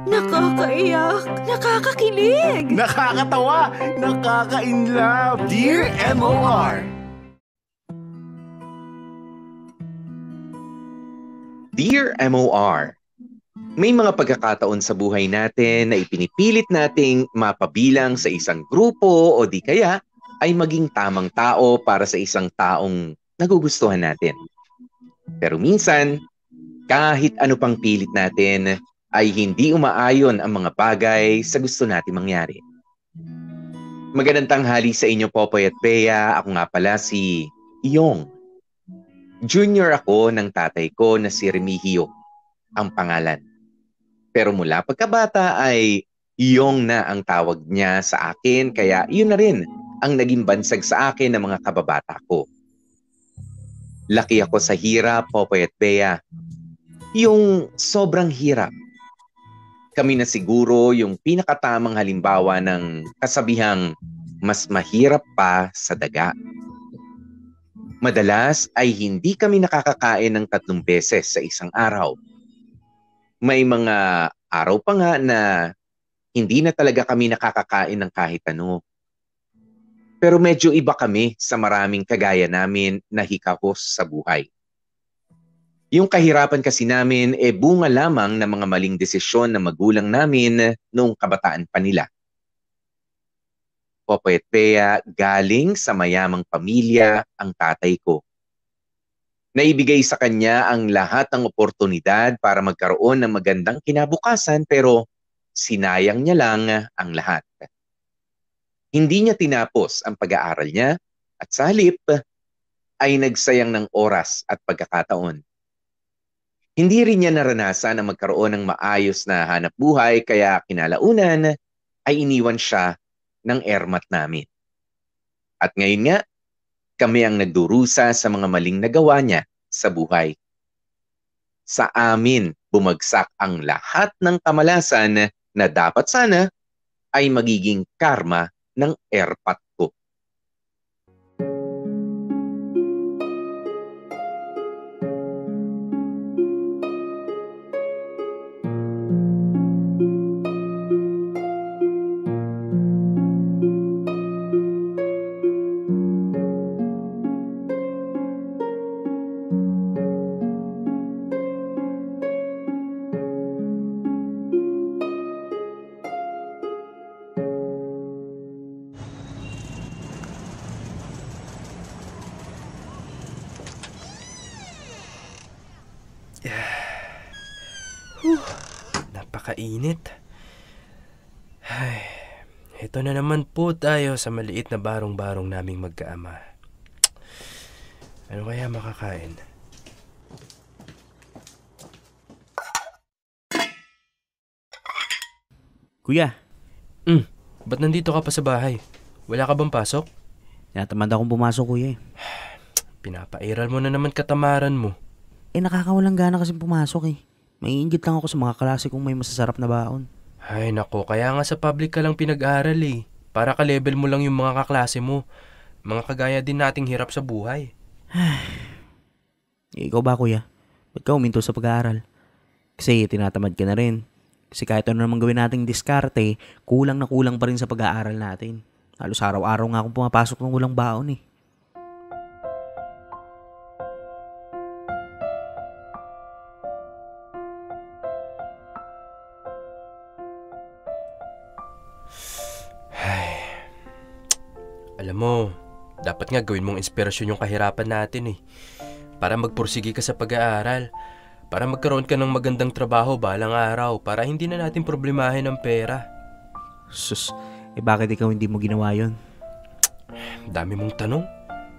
Nakakaiyak, nakakakilig, Nakakatawa, nakaka-inlove. Dear MOR. Dear MOR, may mga pagkakataon sa buhay natin na ipinipilit nating mapabilang sa isang grupo o di kaya ay maging tamang tao para sa isang taong nagugustuhan natin. Pero minsan, kahit ano pang pilit natin, ay hindi umaayon ang mga bagay sa gusto natin mangyari. Magandang tanghali sa inyo, Popoy at Bea. Ako nga pala si Iyong. Junior ako ng tatay ko na si Remigio, ang pangalan. Pero mula pagkabata ay Iyong na ang tawag niya sa akin, kaya yun na rin ang naging bansag sa akin ng mga kababata ko. Laki ako sa hirap, Popoy at Bea. Yung sobrang hirap. Kami na siguro yung pinakatamang halimbawa ng kasabihang mas mahirap pa sa daga. Madalas ay hindi kami nakakakain ng 3 beses sa isang araw. May mga araw pa nga na hindi na talaga kami nakakakain ng kahit ano. Pero medyo iba kami sa maraming kagaya namin na hikahos sa buhay. Yung kahirapan kasi namin bunga lamang ng mga maling desisyon ng magulang namin noong kabataan pa nila. Popoy at Bea, galing sa mayamang pamilya ang tatay ko. Naibigay sa kanya ang lahat ng oportunidad para magkaroon ng magandang kinabukasan pero sinayang niya lang ang lahat. Hindi niya tinapos ang pag-aaral niya at sa halip ay nagsayang ng oras at pagkakataon. Hindi rin niya naranasan na magkaroon ng maayos na hanap buhay kaya kinalaunan ay iniwan siya ng ermat namin. At ngayon nga, kami ang nagdurusa sa mga maling nagawa niya sa buhay. Sa amin, bumagsak ang lahat ng kamalasan na dapat sana ay magiging karma ng erpat ko. Napakainit. Ay, ito na naman po tayo sa maliit na barong-barong naming magkaama. Ano kaya makakain? Kuya, Ba't nandito ka pa sa bahay? Wala ka bang pasok? tinatamad akong pumasok kuya eh. Pinapairal mo na naman katamaran mo. Nakakawalang gana kasi pumasok eh. Maiinggit lang ako sa mga klase kung may masasarap na baon. Ay nako, kaya nga sa public ka lang pinag-aral eh. Para ka-level mo lang yung mga kaklase mo. Mga kagaya din nating hirap sa buhay. Ikaw ba kuya? Ba't ka uminto sa pag-aaral? Kasi tinatamad ka na rin. Kasi kahit ano naman gawin nating diskarte, kulang na kulang pa rin sa pag-aaral natin. Halos araw-araw nga akong pumapasok ng walang baon eh. Alam mo, dapat nga gawin mong inspirasyon yung kahirapan natin eh. Para magpursige ka sa pag-aaral. Para magkaroon ka ng magandang trabaho balang araw. Para hindi na natin problemahin ang pera. Sus, bakit ikaw hindi mo ginawa yun? Dami mong tanong.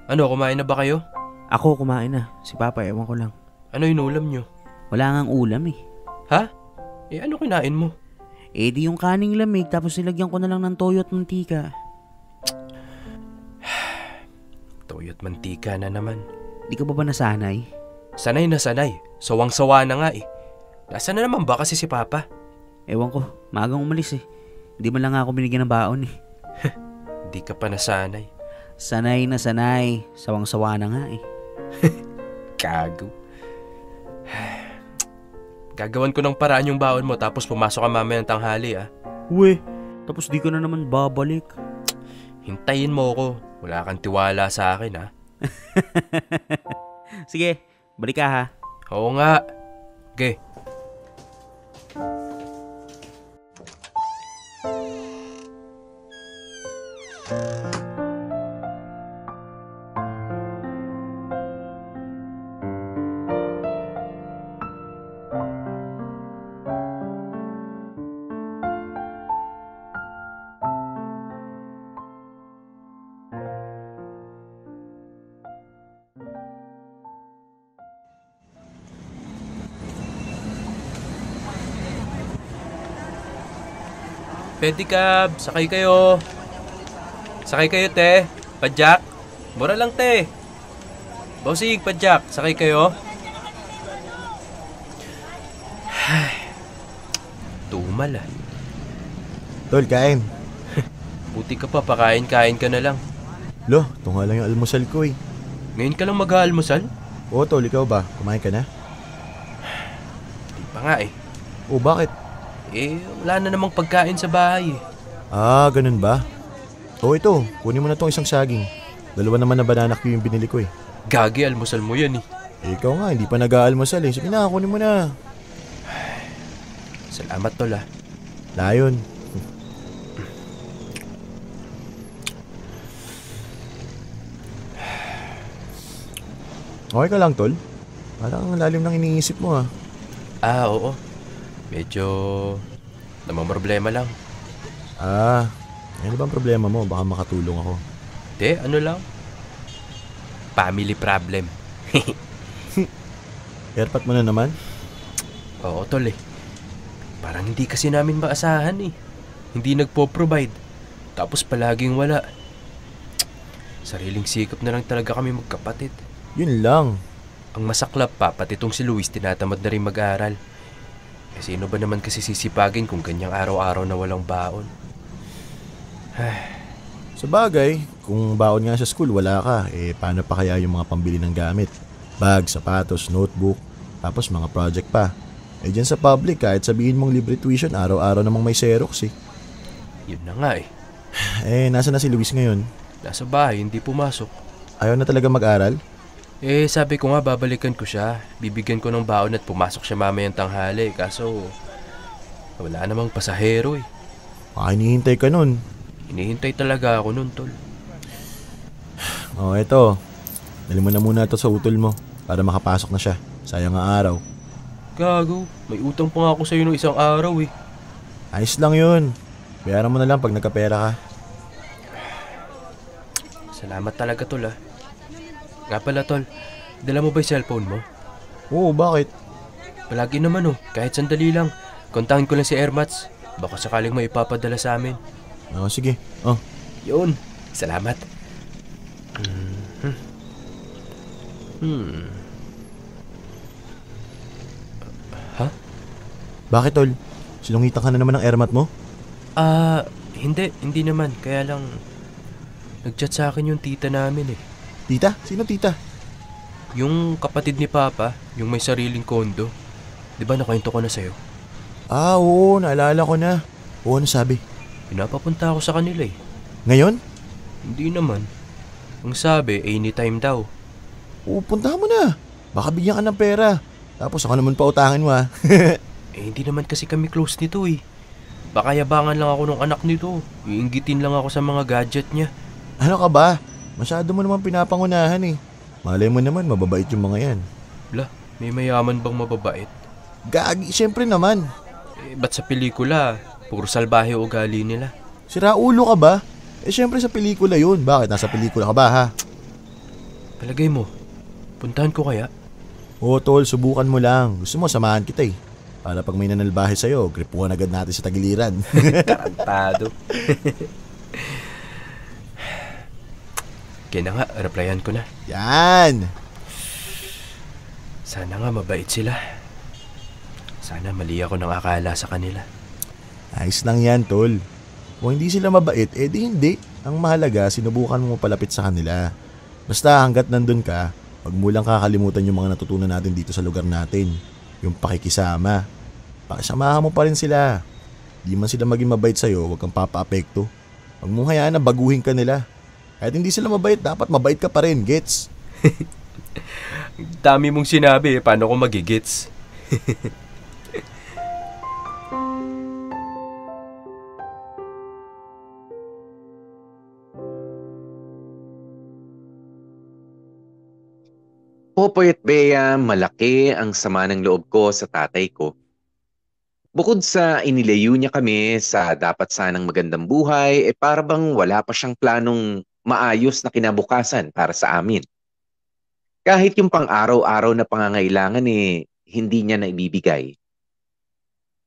Ano, kumain na ba kayo? Ako kumain na. Si Papa, ewan ko lang. Ano yung ulam nyo? Wala ngang ulam eh. Ha? Ano kinain mo? Di yung kaning lamig tapos nilagyan ko na lang ng toyo at mantika. Toyo at mantika na naman. Di ka ba nasanay? Sanay na sanay. Sawang-sawa na nga eh. Nasaan na naman ba kasi si Papa? Ewan ko, maagang umalis eh. Hindi man lang ako binigyan ng baon eh. Di ka pa nasanay. Sanay na sanay. Sawang-sawa na nga eh. Kago. Gagawan ko ng paraan yung baon mo tapos pumasok ka mamaya ng tanghali Uwe, tapos di ka na naman babalik. Hintayin mo ako. Wala kang tiwala sa akin Sige, balik ka ha. Oo nga. Okay. Pedicab, sakay kayo. Sakay kayo, te. Padjak. Mura lang, te. Bossing, padjak. Sakay kayo. Tumal Tol, kain. Buti ka pa, pakain-kain ka na lang. Lo, ito nga lang yung almusal ko eh. Ngayon ka lang mag-aalmusal? Oo, Tol, ikaw ba? Kumain ka na? Di pa nga Oo, bakit? Wala na namang pagkain sa bahay Ah, ganun ba? Oo, ito. Kunin mo na tong isang saging. 2 naman na banana Q yung binili ko eh. Gagi, almusal mo yan Ikaw nga, hindi pa nag-aalmusal eh. Sige na, kunin mo na. Salamat, tol Layon. Okay ka lang, Tol? Parang ang lalim ng iniisip mo Oo. Medyo namamroblema lang. Ano bang problema mo? Baka makatulong ako. Ano lang? Family problem. Airpat mo na naman? Oo, tol Parang hindi kasi namin maasahan Hindi nagpo-provide. Tapos palaging wala. Sariling sikap na lang talaga kami magkapatid. Yun lang. Ang masaklap pa, pati itong si Luis tinatamad na rin mag-aaral. Sino ba naman kasi sisipagin kung ganyang araw-araw na walang baon? Sa bagay, kung baon nga sa school wala ka, paano pa kaya yung mga pambili ng gamit? Bag, sapatos, notebook, tapos mga project pa. Dyan sa public, kahit sabihin mong libre tuition, araw-araw namang may Xerox Yun na nga nasa na si Luis ngayon? Nasa bahay, hindi pumasok. Ayaw na talaga mag-aral? Sabi ko nga babalikan ko siya. Bibigyan ko ng baon at pumasok siya mamayang tanghali. Kaso, wala namang pasahero Hinihintay ka nun. Hinihintay talaga ako nun, tol. Eto. Dali mo na muna ito sa utol mo para makapasok na siya. Sayang ang araw. Gago, may utang pa nga ako sa'yo ng isang araw Ayos lang yun. Bayaran mo na lang pag nagkapera ka. Salamat talaga, tol Nga pala, tol, dala mo ba yung cellphone mo? Oo, bakit? Palagi naman kahit sandali lang. Kontakin ko lang si Ermats. Baka sakaling may ipapadala sa amin. Sige. Yun, salamat. Bakit, Tol? Sinungitan ka na naman ng Ermat mo? Hindi naman. Kaya lang, nag-chat sa akin yung tita namin Tita? Sino tita? Yung kapatid ni Papa, yung may sariling kondo. Di ba nakwento ko na sa'yo? Oo, naalala ko na. Oo, ano sabi? Pinapapunta ako sa kanila Ngayon? Hindi naman. Ang sabi, anytime daw. Puntahan mo na. Baka bigyan ka ng pera. Tapos ako naman pautangin mo Hindi naman kasi kami close nito Baka yabangan lang ako ng anak nito. Iinggitin lang ako sa mga gadget niya. Ano ka ba? Masyado mo naman pinapangunahan Malay mo naman, mababait yung mga yan. May mayaman bang mababait? Gagi, siyempre naman. Ba't sa pelikula, puro salbahe ugali nila? Sira ulo ka ba? Siyempre sa pelikula yun. Bakit? Nasa pelikula ka ba Palagay mo, puntahan ko kaya? Oo, Tol, subukan mo lang. Gusto mo, samahan kita Para pag may nanalbahe sa'yo, gripuhan agad natin sa tagiliran. Tarantado. Kaya na nga, replyan ko na. Yan! Sana nga mabait sila. Sana mali ako ng akala sa kanila. Ayos lang yan, Tol. Kung hindi sila mabait, di hindi. Ang mahalaga, sinubukan mo palapit sa kanila. Basta hanggat nandun ka, wag mo lang kakalimutan yung mga natutunan natin dito sa lugar natin. yung pakikisama. Pakisamahan mo pa rin sila. Di man sila maging mabait sa'yo, huwag kang papaapekto. Huwag mong hayaan na baguhin ka nila. Kahit hindi sila mabait, dapat mabait ka pa rin, gets? Dami mong sinabi, paano ko magigits? Popoy at Bea, malaki ang sama ng loob ko sa tatay ko. Bukod sa inilayo niya kami sa dapat sanang magandang buhay, para bang wala pa siyang planong maayos na kinabukasan para sa amin. Kahit yung pang-araw-araw na pangangailangan hindi niya na ibibigay.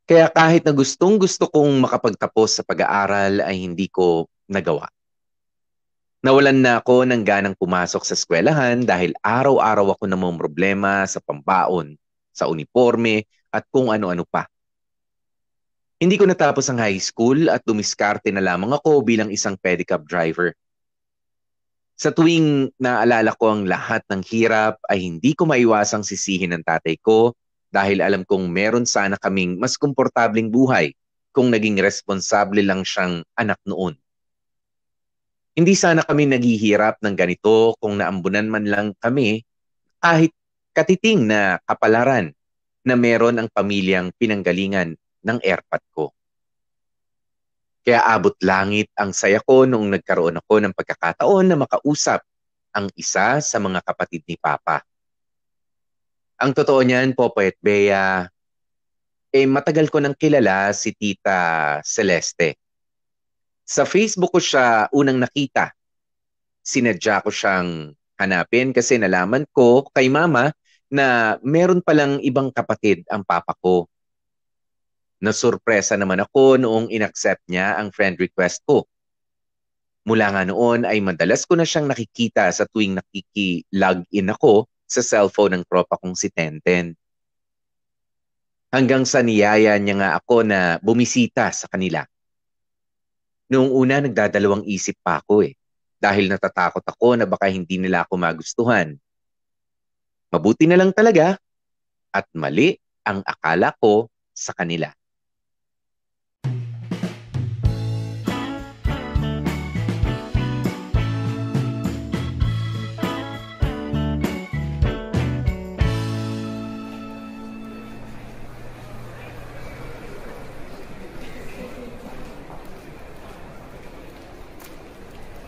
Kaya kahit na gustong-gusto kong makapagtapos sa pag-aaral ay hindi ko nagawa. Nawalan na ako ng ganang pumasok sa eskwelahan dahil araw-araw ako namang problema sa pambaon, sa uniforme at kung ano-ano pa. Hindi ko natapos ang high school at dumiskarte na lamang ako bilang isang pedicab driver. Sa tuwing naalala ko ang lahat ng hirap ay hindi ko maiwasang sisihin ng tatay ko dahil alam kong meron sana kaming mas komportabling buhay kung naging responsable lang siyang anak noon. Hindi sana kami naghihirap ng ganito kung naambunan man lang kami kahit katiting na kapalaran na meron ang pamilyang pinanggalingan ng airpot ko. Kaya abot langit ang saya ko noong nagkaroon ako ng pagkakataon na makausap ang isa sa mga kapatid ni Papa. Ang totoo niyan, Popoy at Bea, matagal ko nang kilala si Tita Celeste. Sa Facebook ko siya unang nakita. Sinadya ko siyang hanapin kasi nalaman ko kay Mama na meron palang ibang kapatid ang Papa ko. Nasurpresa naman ako noong inaccept niya ang friend request ko. Mula nga noon ay madalas ko na siyang nakikita sa tuwing nakiki-login ako sa cellphone ng tropa kong si Tenten. Hanggang sa niyaya niya nga ako na bumisita sa kanila. Noong una nagdadalawang isip pa ako dahil natatakot ako na baka hindi nila ako magustuhan. Mabuti na lang talaga at mali ang akala ko sa kanila.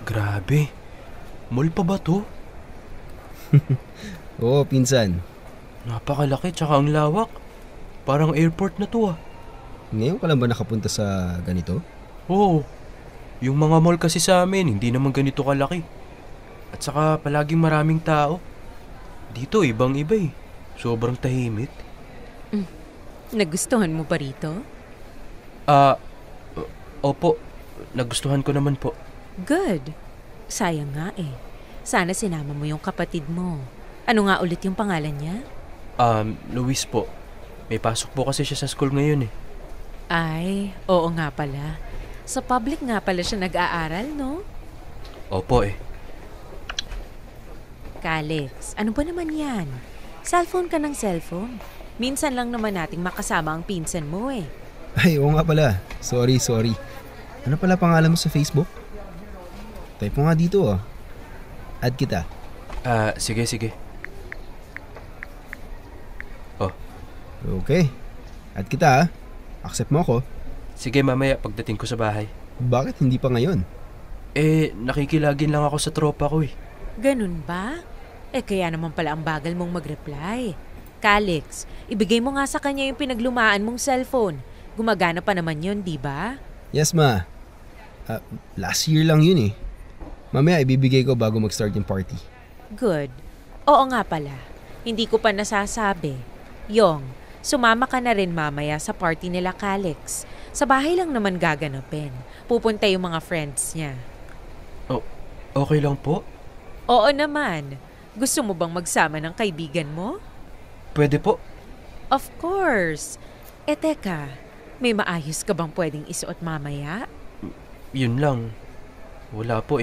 Grabe, mall pa ba to? Oo, pinsan. Napakalaki tsaka ang lawak. Parang airport na to ah. Ngayon ka lang ba nakapunta sa ganito? Oo, yung mga mall kasi sa amin hindi naman ganito kalaki. At saka palaging maraming tao. Dito ibang iba sobrang tahimik. Nagustuhan mo ba rito? Opo, nagustuhan ko naman po. Good. Sayang nga Sana sinama mo yung kapatid mo. Ano nga ulit yung pangalan niya? Luis po. May pasok po kasi siya sa school ngayon Ay, oo nga pala. Sa public nga pala siya nag-aaral, no? Opo Calix, ano ba naman yan? Cellphone ka ng cellphone. Minsan lang naman nating makasama ang pinsan mo Ay, oo nga pala. Sorry. Ano pala pangalan mo sa Facebook? Type mo nga dito Add kita. Sige. Oh. Okay. Add kita Accept mo ako. Sige mamaya pagdating ko sa bahay. Bakit hindi pa ngayon? Nakikilagin lang ako sa tropa ko Ganun ba? Kaya naman pala ang bagal mong mag-reply. Calix, ibigay mo nga sa kanya yung pinaglumaan mong cellphone. Gumagana pa naman yun, di ba? Yes, ma. Last year lang yun Mamaya ibibigay ko bago mag-start yung party. Good. Oo nga pala. Hindi ko pa nasasabi. Yong, sumama ka na rin mamaya sa party nila Calix. Sa bahay lang naman gaganapin. Pupunta yung mga friends niya. Oh, okay lang po? Oo naman. Gusto mo bang magsama ng kaibigan mo? Pwede po. Of course. Teka, may maayos ka bang pwedeng isuot mamaya? Yun lang. Wala po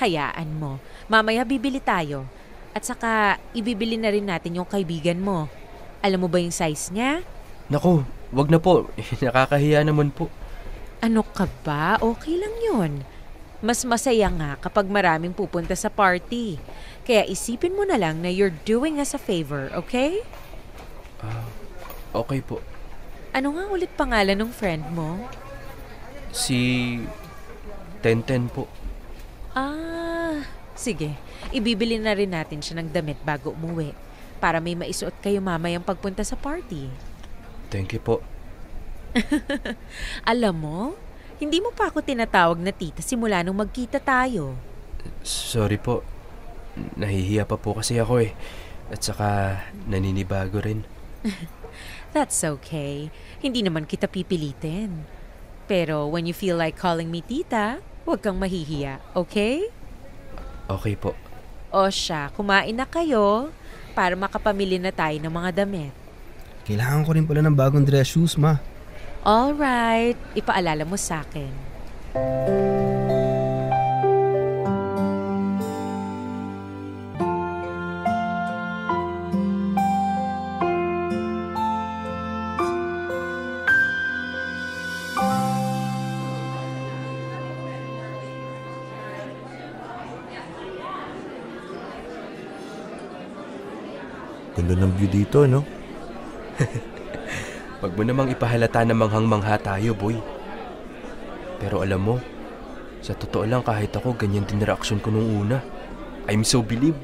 Hayaan mo. Mamaya bibili tayo. At saka, ibibili na rin natin yung kaibigan mo. Alam mo ba yung size niya? Naku, wag na po. Nakakahiya naman po. Ano ka ba? Okay lang yun. Mas masaya nga kapag maraming pupunta sa party. Kaya isipin mo na lang na you're doing us a favor, okay? Okay po. Ano nga ulit pangalan ng friend mo? Si Tenten po. Sige. Ibibili na rin natin siya ng damit bago umuwi. Para may maisuot kayo mamayang pagpunta sa party. Thank you po. Alam mo, hindi mo pa ako tinatawag na tita simula nung magkita tayo. Sorry po. Nahihiya pa po kasi ako eh. At saka naninibago rin. That's okay. Hindi naman kita pipilitin. Pero when you feel like calling me tita, huwag kang mahihiya, okay? Okay po. O siya, kumain na kayo para makapamili na tayo ng mga damit. Kailangan ko rin pala ng bagong dress shoes, ma. Alright, ipaalala mo sa akin. Ganda ng view dito, no? Wag mo namang ipahalata na manghang-mangha tayo, boy. Pero alam mo, sa totoo lang kahit ako, ganyan din reaction ko nung una. I'm so believed.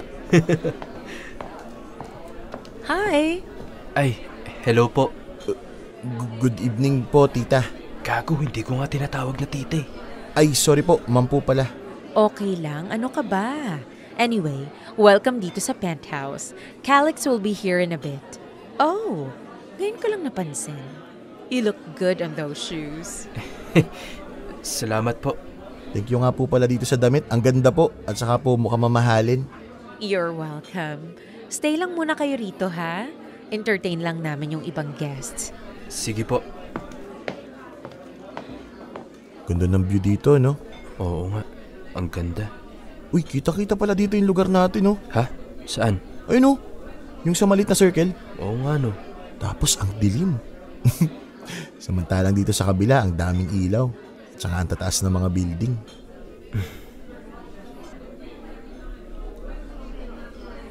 Hi! Ay, hello po. Good evening po, tita. Gago, hindi ko nga tinatawag na tite. Ay, sorry po, ma'am po pala. Okay lang, ano ka ba? Anyway, welcome dito sa penthouse. Calix will be here in a bit. Oh, ngayon ko lang napansin. You look good on those shoes. Salamat po. Thank you nga po pala dito sa damit. Ang ganda po. At saka po mukhang mamahalin. You're welcome. Stay lang muna kayo rito, ha? Entertain lang namin yung ibang guests. Sige po. Ganda ng view dito, no? Oo nga, ang ganda. Uy, kita-kita pala dito yung lugar natin, no? Ha? Saan? Ay, no? Yung sa malit na circle. Oo nga no. Tapos ang dilim. Samantalang dito sa kabila, ang daming ilaw. At saka ang tataas ng mga building.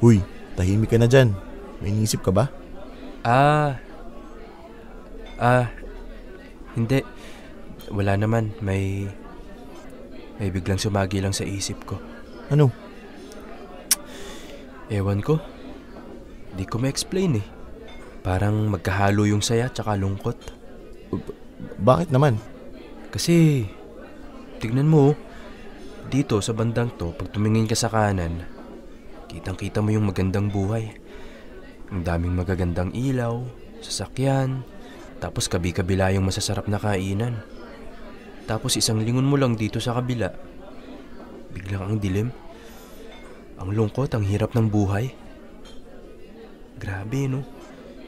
Uy, tahimik ka na dyan. May iniisip ka ba? Hindi. Wala naman. May biglang sumagi lang sa isip ko. Ano? Ewan ko. Di ko ma-explain eh. Parang magkahalo yung saya tsaka lungkot. Bakit naman? Kasi, tignan mo, dito sa bandang to, pag tumingin ka sa kanan, kitang-kita mo yung magandang buhay. Ang daming magagandang ilaw, sasakyan, tapos kabi-kabila yung masasarap na kainan. Tapos isang lingon mo lang dito sa kabila, biglang ang dilim. Ang lungkot, ang hirap ng buhay. Grabe, no?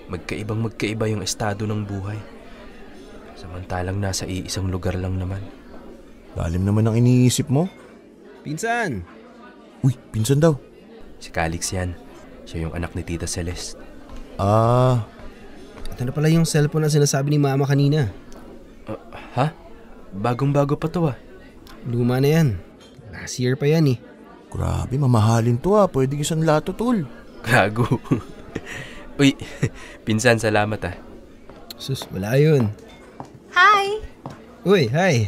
Magkaiba yung estado ng buhay. Samantalang nasa iisang lugar lang naman. Lalim naman ang iniisip mo. Pinsan! Uy, pinsan daw. Si Calix yan. Siya yung anak ni Tita Celeste. Ito na pala yung cellphone na sinasabi ni Mama kanina. Ha? Bagong-bago pa to ah. Luma na yan. Last year pa yan eh. Grabe, mamahalin to Pwede isang lato, tol. Gago. Uy, pinsan, salamat ah. Sus, wala yun. Hi! Uy, hi.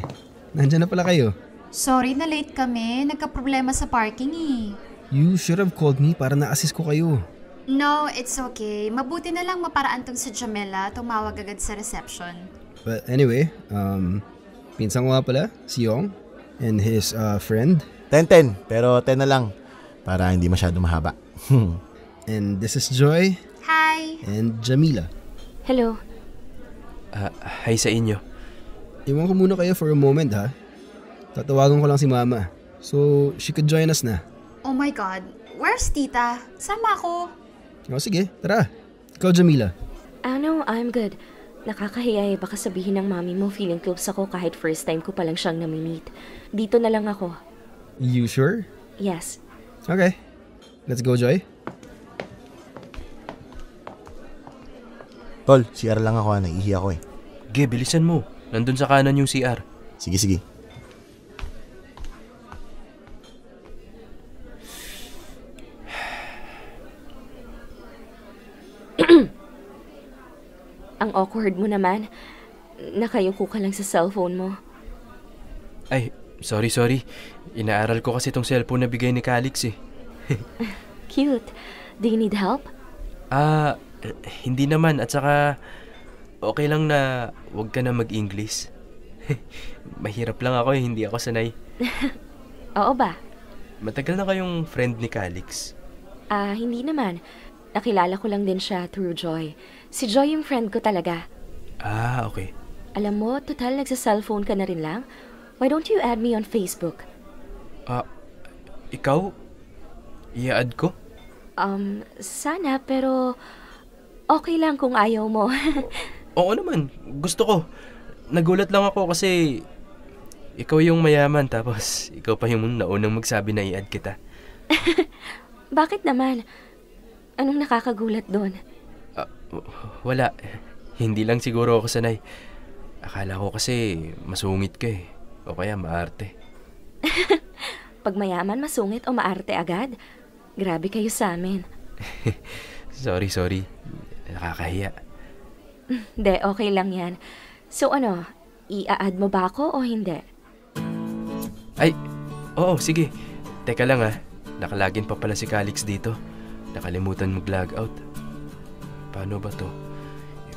Nandyan na pala kayo. Sorry na late kami. Nagka-problema sa parking eh. You should have called me para na-assist ko kayo. No, it's okay. Mabuti na lang maparaan tong si Jamela. Tumawag agad sa reception. But anyway, pinsan ko nga pala, si Yong, and his friend. 10, pero 10 na lang. Para hindi masyado mahaba. And this is Joy. Hi! And Jamila. Hello. Hi sa inyo. Iwan ko muna kayo for a moment ha. Tatawagan ko lang si Mama. So, she could join us na. Oh my God. Where's Tita? Sama ako. O sige, tara. Ikaw, Jamila. No, I'm good. Nakakahiya baka sabihin ng mami mo feeling close ako kahit first time ko pa lang siyang nami-meet. Dito na lang ako. You sure? Yes. Okay. Let's go, Joy. Tol, CR lang ako, naiihi ako eh. Ge, bilisan mo. Nandun sa kanan yung CR. Sige. Ang awkward mo naman. Nakayuko ka lang sa cellphone mo. Ay, sorry. Inaaral ko kasi tong cellphone na bigay ni Calix eh. Cute. Do you need help? Hindi naman. At saka, okay lang na wag ka na mag-English. Mahirap lang ako eh, hindi ako sanay. Oo ba? Matagal na kayong friend ni Calix? Hindi naman. Nakilala ko lang din siya through Joy. Si Joy yung friend ko talaga. Okay. Alam mo, total nagsa-cellphone ka na rin lang. Why don't you add me on Facebook? Ikaw? I-add ko? Sana, pero okay lang kung ayaw mo. Oo naman, gusto ko. Nagulat lang ako kasi ikaw yung mayaman tapos ikaw pa yung naunang magsabi na i-add kita. Bakit naman? Anong nakakagulat doon? Wala. Hindi lang siguro ako sanay. Akala ko kasi masungit ka eh. O kaya maarte. Pag mayaman, masungit o maarte agad? Grabe kayo sa amin. Sorry. Nakakahiya. Hindi, okay lang yan. So ano, i-add mo ba ako o hindi? Ay, oo, sige. Teka lang nakalagin pa pala si Calix dito. Nakalimutan mag-log out. Paano ba to?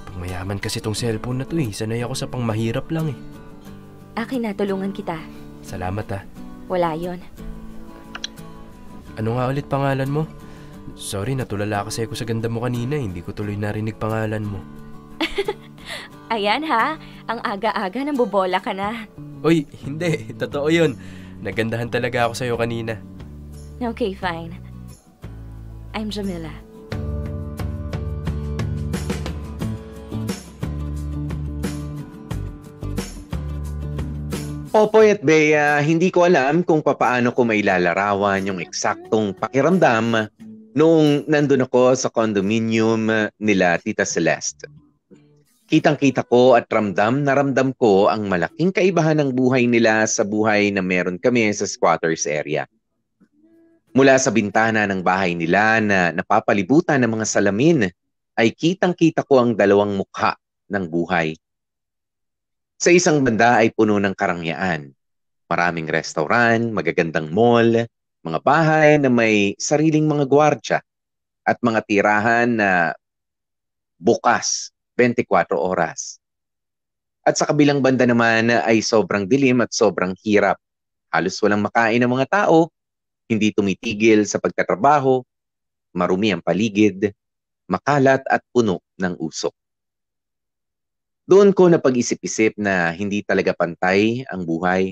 Pag mayaman kasi tong cellphone na to eh. Sanay ako sa pang mahirap lang eh. Akin na, tulungan kita. Salamat Wala yon. Ano nga ulit pangalan mo? Sorry, natulala kasi ako sa ganda mo kanina. Hindi ko tuloy narinig pangalan mo. Ayan ha, ang aga-aga nang bobola ka na. Uy, hindi. Totoo yun. Nagandahan talaga ako sa'yo kanina. Okay, fine. I'm Jamila. Popoy at Bea, hindi ko alam kung papaano ko may lalarawan yung eksaktong pakiramdam noong nandun ako sa condominium nila Tita Celeste. Kitang-kita ko at ramdam na ramdam ko ang malaking kaibahan ng buhay nila sa buhay na meron kami sa squatters area. Mula sa bintana ng bahay nila na napapalibutan ng mga salamin ay kitang-kita ko ang dalawang mukha ng buhay. Sa isang banda ay puno ng karangyaan. Maraming restaurant, magagandang mall, mga bahay na may sariling mga gwardya at mga tirahan na bukas 24 oras. At sa kabilang banda naman ay sobrang dilim at sobrang hirap. Halos walang makain ng mga tao, hindi tumitigil sa pagtatrabaho, marumi ang paligid, makalat at puno ng usok. Doon ko napag-isip-isip na hindi talaga pantay ang buhay.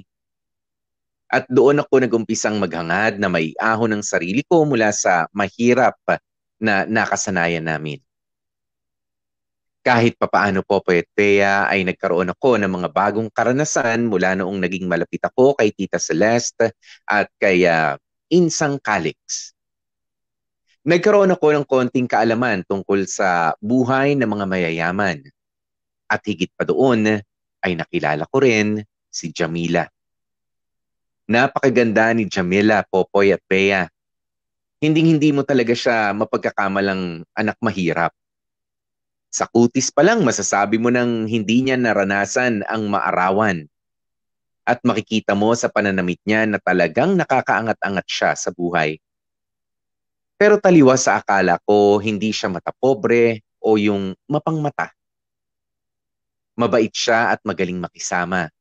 At doon ako nag-umpisang maghangad na may ahon ng sarili ko mula sa mahirap na nakasanayan namin. Kahit papaano po, Bea, ay nagkaroon ako ng mga bagong karanasan mula noong naging malapit ako kay Tita Celeste at kay Insang Calix. Nagkaroon ako ng konting kaalaman tungkol sa buhay ng mga mayayaman. At higit pa doon ay nakilala ko rin si Jamila. Napakaganda ni Jamila, Popoy at Bea. Hinding-hindi mo talaga siya mapagkakamalang anak mahirap. Sa kutis pa lang masasabi mo nang hindi niya naranasan ang maarawan. At makikita mo sa pananamit niya na talagang nakakaangat-angat siya sa buhay. Pero taliwas sa akala ko, hindi siya matapobre o yung mapangmata. Mabait siya at magaling makisama.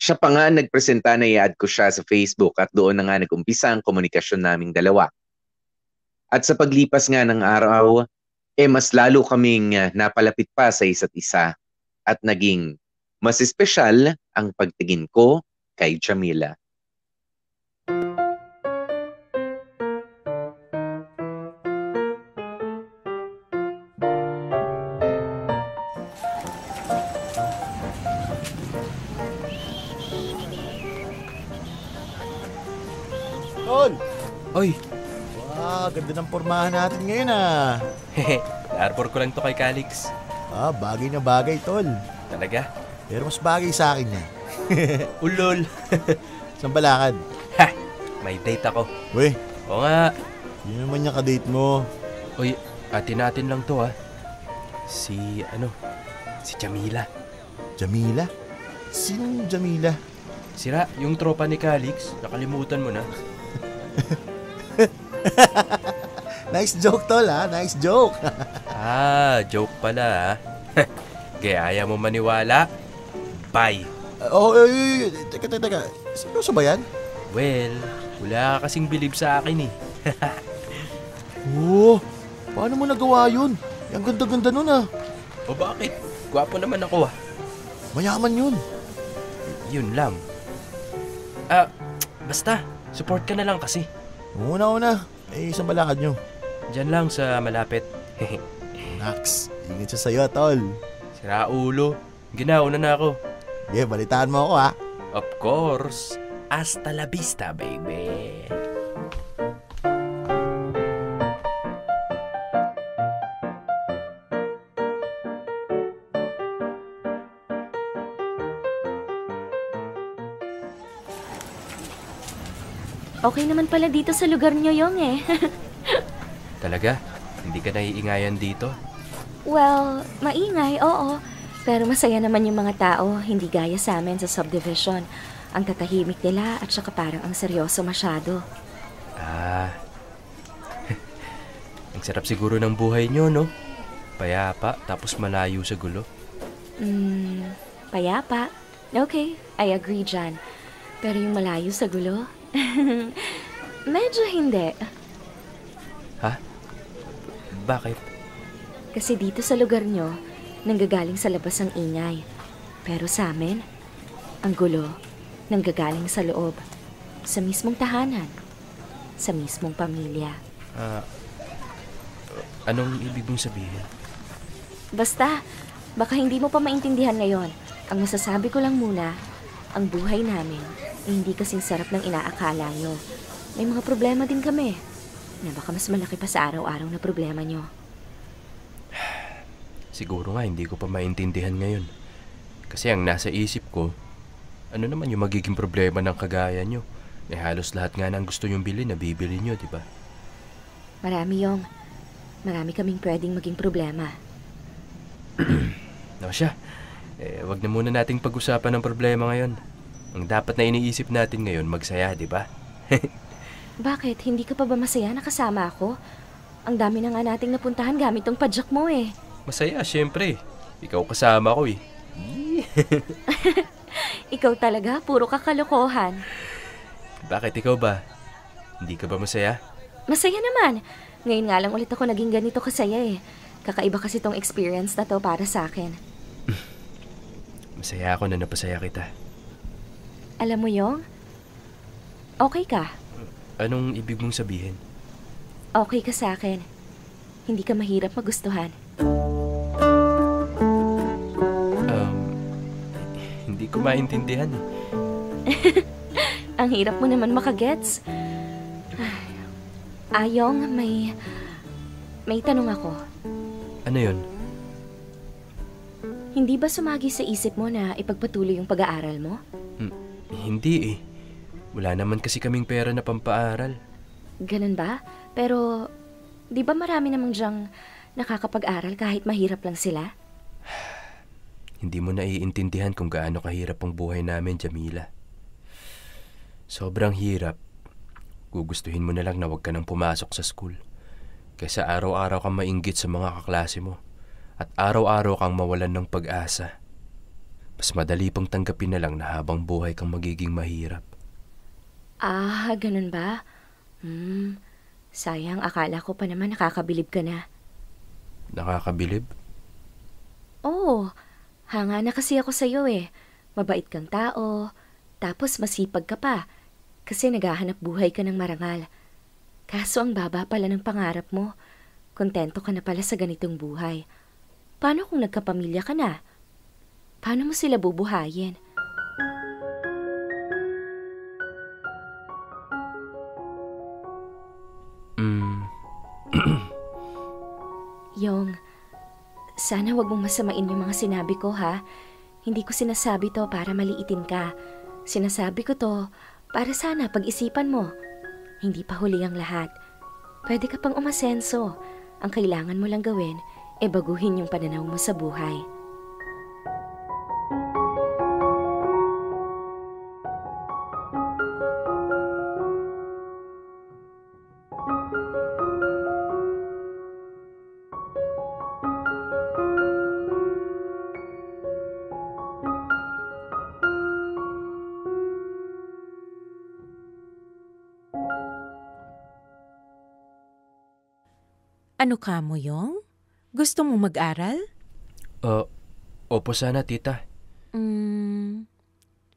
Siya pa nga nagpresenta na i-add ko siya sa Facebook at doon na nga nag-umpisa ang komunikasyon naming dalawa. At sa paglipas nga ng araw, mas lalo kaming napalapit pa sa isa't isa at naging mas espesyal ang pagtingin ko kay Jamila. Tol! Oy! Wow, ganda ng pormahan natin ngayon ah. Arbor ko lang to kay Calix. Bagay na bagay, tol. Talaga? Pero mas bagay sa akin yan. Ulol. Saan balakad? Ha! May date ako. Uy, Oo nga. yun naman yung kadate mo. Uy, atin natin lang to Si Jamila. Jamila? Sinong Jamila? Sira, yung tropa ni Calix. Nakalimutan mo na. Nice joke, tol, ha? Nice joke. Joke pala Gaya ayaw mo maniwala? Bye. Teka. Seryoso ba yan? Well, wala ka kasing believe sa akin eh. Paano mo nagawa yun? Ang ganda-ganda nun, O bakit? Gwapo naman ako Mayaman yun. Yun lang. Basta, support ka na lang kasi. Una. Saan balakad nyo? Diyan lang sa malapit. Nax, ingat siya sa'yo, tol. Sira ulo. Ginauna na ako. Balitaan mo ako, ha? Of course. Hasta la vista, baby. Okay naman pala dito sa lugar niyo, Yong Talaga? Hindi ka naiingayan dito? Well, maingay, oo. Pero masaya naman yung mga tao, hindi gaya sa amin sa subdivision. Ang tatahimik nila at saka parang ang seryoso masyado. Ang sarap siguro ng buhay nyo, no? Payapa, tapos malayo sa gulo. Payapa. Okay, I agree dyan. Pero yung malayo sa gulo, medyo hindi. Bakit? Kasi dito sa lugar nyo, nanggagaling sa labas ang ingay. Pero sa amin, ang gulo, nanggagaling sa loob. Sa mismong tahanan. Sa mismong pamilya. Anong ibig mong sabihin? Basta, baka hindi mo pa maintindihan ngayon. Ang masasabi ko lang muna, ang buhay namin ay hindi kasing sarap ng inaakala nyo. May mga problema din kami na baka mas malaki pa sa araw-araw na problema nyo. Siguro nga hindi ko pa maintindihan ngayon. Kasi ang nasa isip ko, ano naman yung magiging problema ng kagaya nyo? Halos lahat nga ng gusto nyong bilhin na bibili nyo, di ba? Marami, Yong. Marami kaming pwedeng maging problema. No siya, wag na muna nating pag-usapan ng problema ngayon. Ang dapat na iniisip natin ngayon, magsaya, di ba? Bakit? Hindi ka pa ba masaya na kasama ako? Ang dami na nga nating napuntahan gamit tong padjak mo Masaya, syempre. Ikaw kasama ko Ikaw talaga, puro kakalokohan. Bakit ikaw ba? Hindi ka ba masaya? Masaya naman. Ngayon nga lang ulit ako naging ganito kasaya Kakaiba kasi tong experience na to para sa akin. Masaya ako na napasaya kita. Alam mo, Yong? Okay ka. Anong ibig mong sabihin? Okay ka sa akin. Hindi ka mahirap magustuhan. Hindi ko maintindihan Ang hirap mo naman makagets. Ayong, may tanong ako. Ano yun? Hindi ba sumagi sa isip mo na ipagpatuloy yung pag-aaral mo? Hindi Wala naman kasi kaming pera na pampaaral. Ganun ba? Pero, di ba marami namang diyang nakakapag-aral kahit mahirap lang sila? Hindi mo naiintindihan kung gaano kahirap ang buhay namin, Jamila. Sobrang hirap. Gugustuhin mo na lang na huwag ka nang pumasok sa school. Kaysa araw-araw kang mainggit sa mga kaklase mo. At araw-araw kang mawalan ng pag-asa. Mas madali pang tanggapin na lang na habang buhay kang magiging mahirap. Ganun ba? Sayang, akala ko pa naman nakakabilib ka na. Nakakabilib? Oo, hanga na kasi ako sa'yo Mabait kang tao, tapos masipag ka pa. Kasi naghahanap buhay ka ng marangal. Kaso ang baba pala ng pangarap mo. Kontento ka na pala sa ganitong buhay. Paano kung nagkapamilya ka na? Paano mo sila bubuhayin? Yong, Sana wag mong masamain yung mga sinabi ko, ha? Hindi ko sinasabi to para maliitin ka. Sinasabi ko to para sana pag-isipan mo. Hindi pa huli ang lahat. Pwede ka pang umasenso. Ang kailangan mo lang gawin, baguhin yung pananaw mo sa buhay. Ano ka mo, Yong? Gusto mong mag-aral? Opo sana, tita.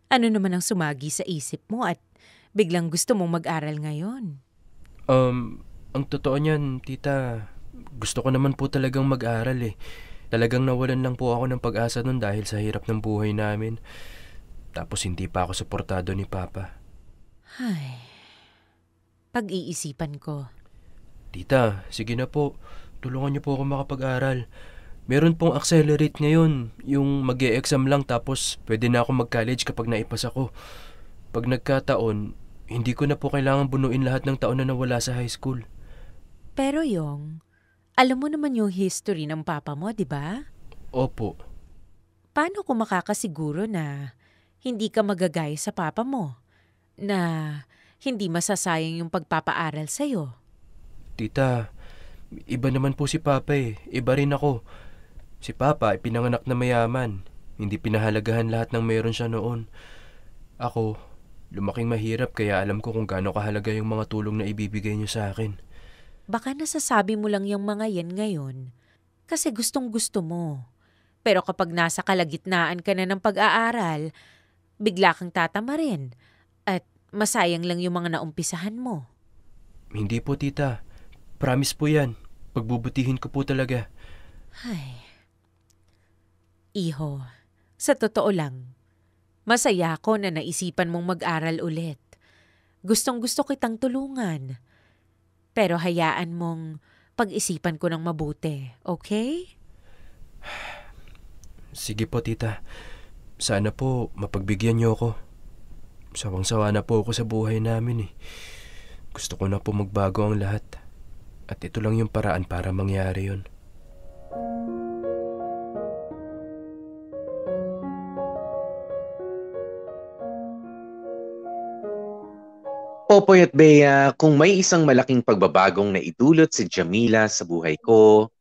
Ano naman ang sumagi sa isip mo at biglang gusto mong mag-aral ngayon? Ang totoo niyan, tita, gusto ko naman po talagang mag-aral eh. Talagang nawalan lang po ako ng pag-asa nun dahil sa hirap ng buhay namin. Tapos hindi pa ako suportado ni Papa. Ay, pag-iisipan ko. Tita, sige na po. Tulungan niyo po ako makapag-aral. Meron pong accelerate ngayon. Yung mag-e-exam lang tapos pwede na ako mag-college kapag naipasa ko. Pag nagkataon, hindi ko na po kailangan bunuin lahat ng taon na nawala sa high school. Pero Yong, alam mo naman yung history ng papa mo, di ba? Opo. Paano kung makakasiguro na hindi ka magagaya sa papa mo? Na hindi masasayang yung pagpapaaral sa'yo? Tita, iba naman po si Papa eh. Iba rin ako. Si Papa ay pinanganak na mayaman. Hindi pinahalagahan lahat ng meron siya noon. Ako, lumaking mahirap kaya alam ko kung gaano kahalaga yung mga tulong na ibibigay niyo sa akin. Baka nasasabi mo lang yung mga yan ngayon kasi gustong gusto mo. Pero kapag nasa kalagitnaan ka na ng pag-aaral, bigla kang tatamarin at masayang lang yung mga naumpisahan mo. Hindi po, tita. Promise po yan. Pagbubutihin ko po talaga. Ay. Iho, sa totoo lang, masaya ako na naisipan mong mag-aral ulit. Gustong-gusto kitang tulungan. Pero hayaan mong pag-isipan ko ng mabuti, okay? Sige po, tita. Sana po mapagbigyan niyo ako. Sawang-sawa na po ako sa buhay namin eh. Gusto ko na po magbago ang lahat. At ito lang yung paraan para mangyari yun. Popoy at Bea, kung may isang malaking pagbabagong naidulot si Jamila sa buhay ko,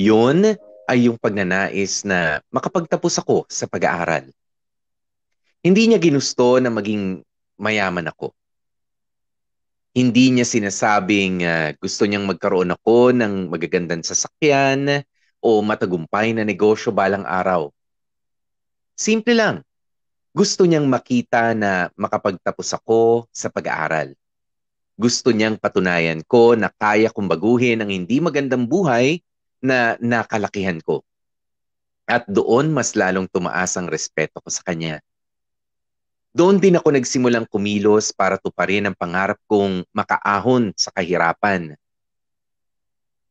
yun ay yung pagnanais na makapagtapos ako sa pag-aaral. Hindi niya ginusto na maging mayaman ako. Hindi niya sinasabing gusto niyang magkaroon ako ng magagandang sasakyan o matagumpay na negosyo balang araw. Simple lang. Gusto niyang makita na makapagtapos ako sa pag-aaral. Gusto niyang patunayan ko na kaya kong baguhin ang hindi magandang buhay na nakalakihan ko. At doon mas lalong tumaas ang respeto ko sa kanya. Doon din ako nagsimulang kumilos para tuparin ang pangarap kong makaahon sa kahirapan.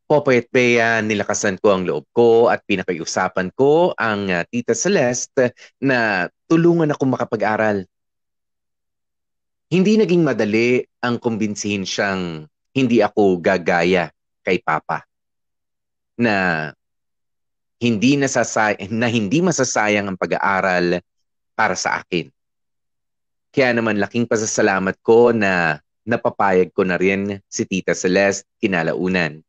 Popoy at Bea, nilakasan ko ang loob ko at pinakiusapan ko ang Tita Celeste na tulungan ako makapag-aral. Hindi naging madali ang kumbinsihin siyang hindi ako gagaya kay Papa. Na hindi masasayang ang pag-aaral para sa akin. Kaya naman laking pasasalamat ko na napapayag ko na rin si Tita Celeste kinalaunan.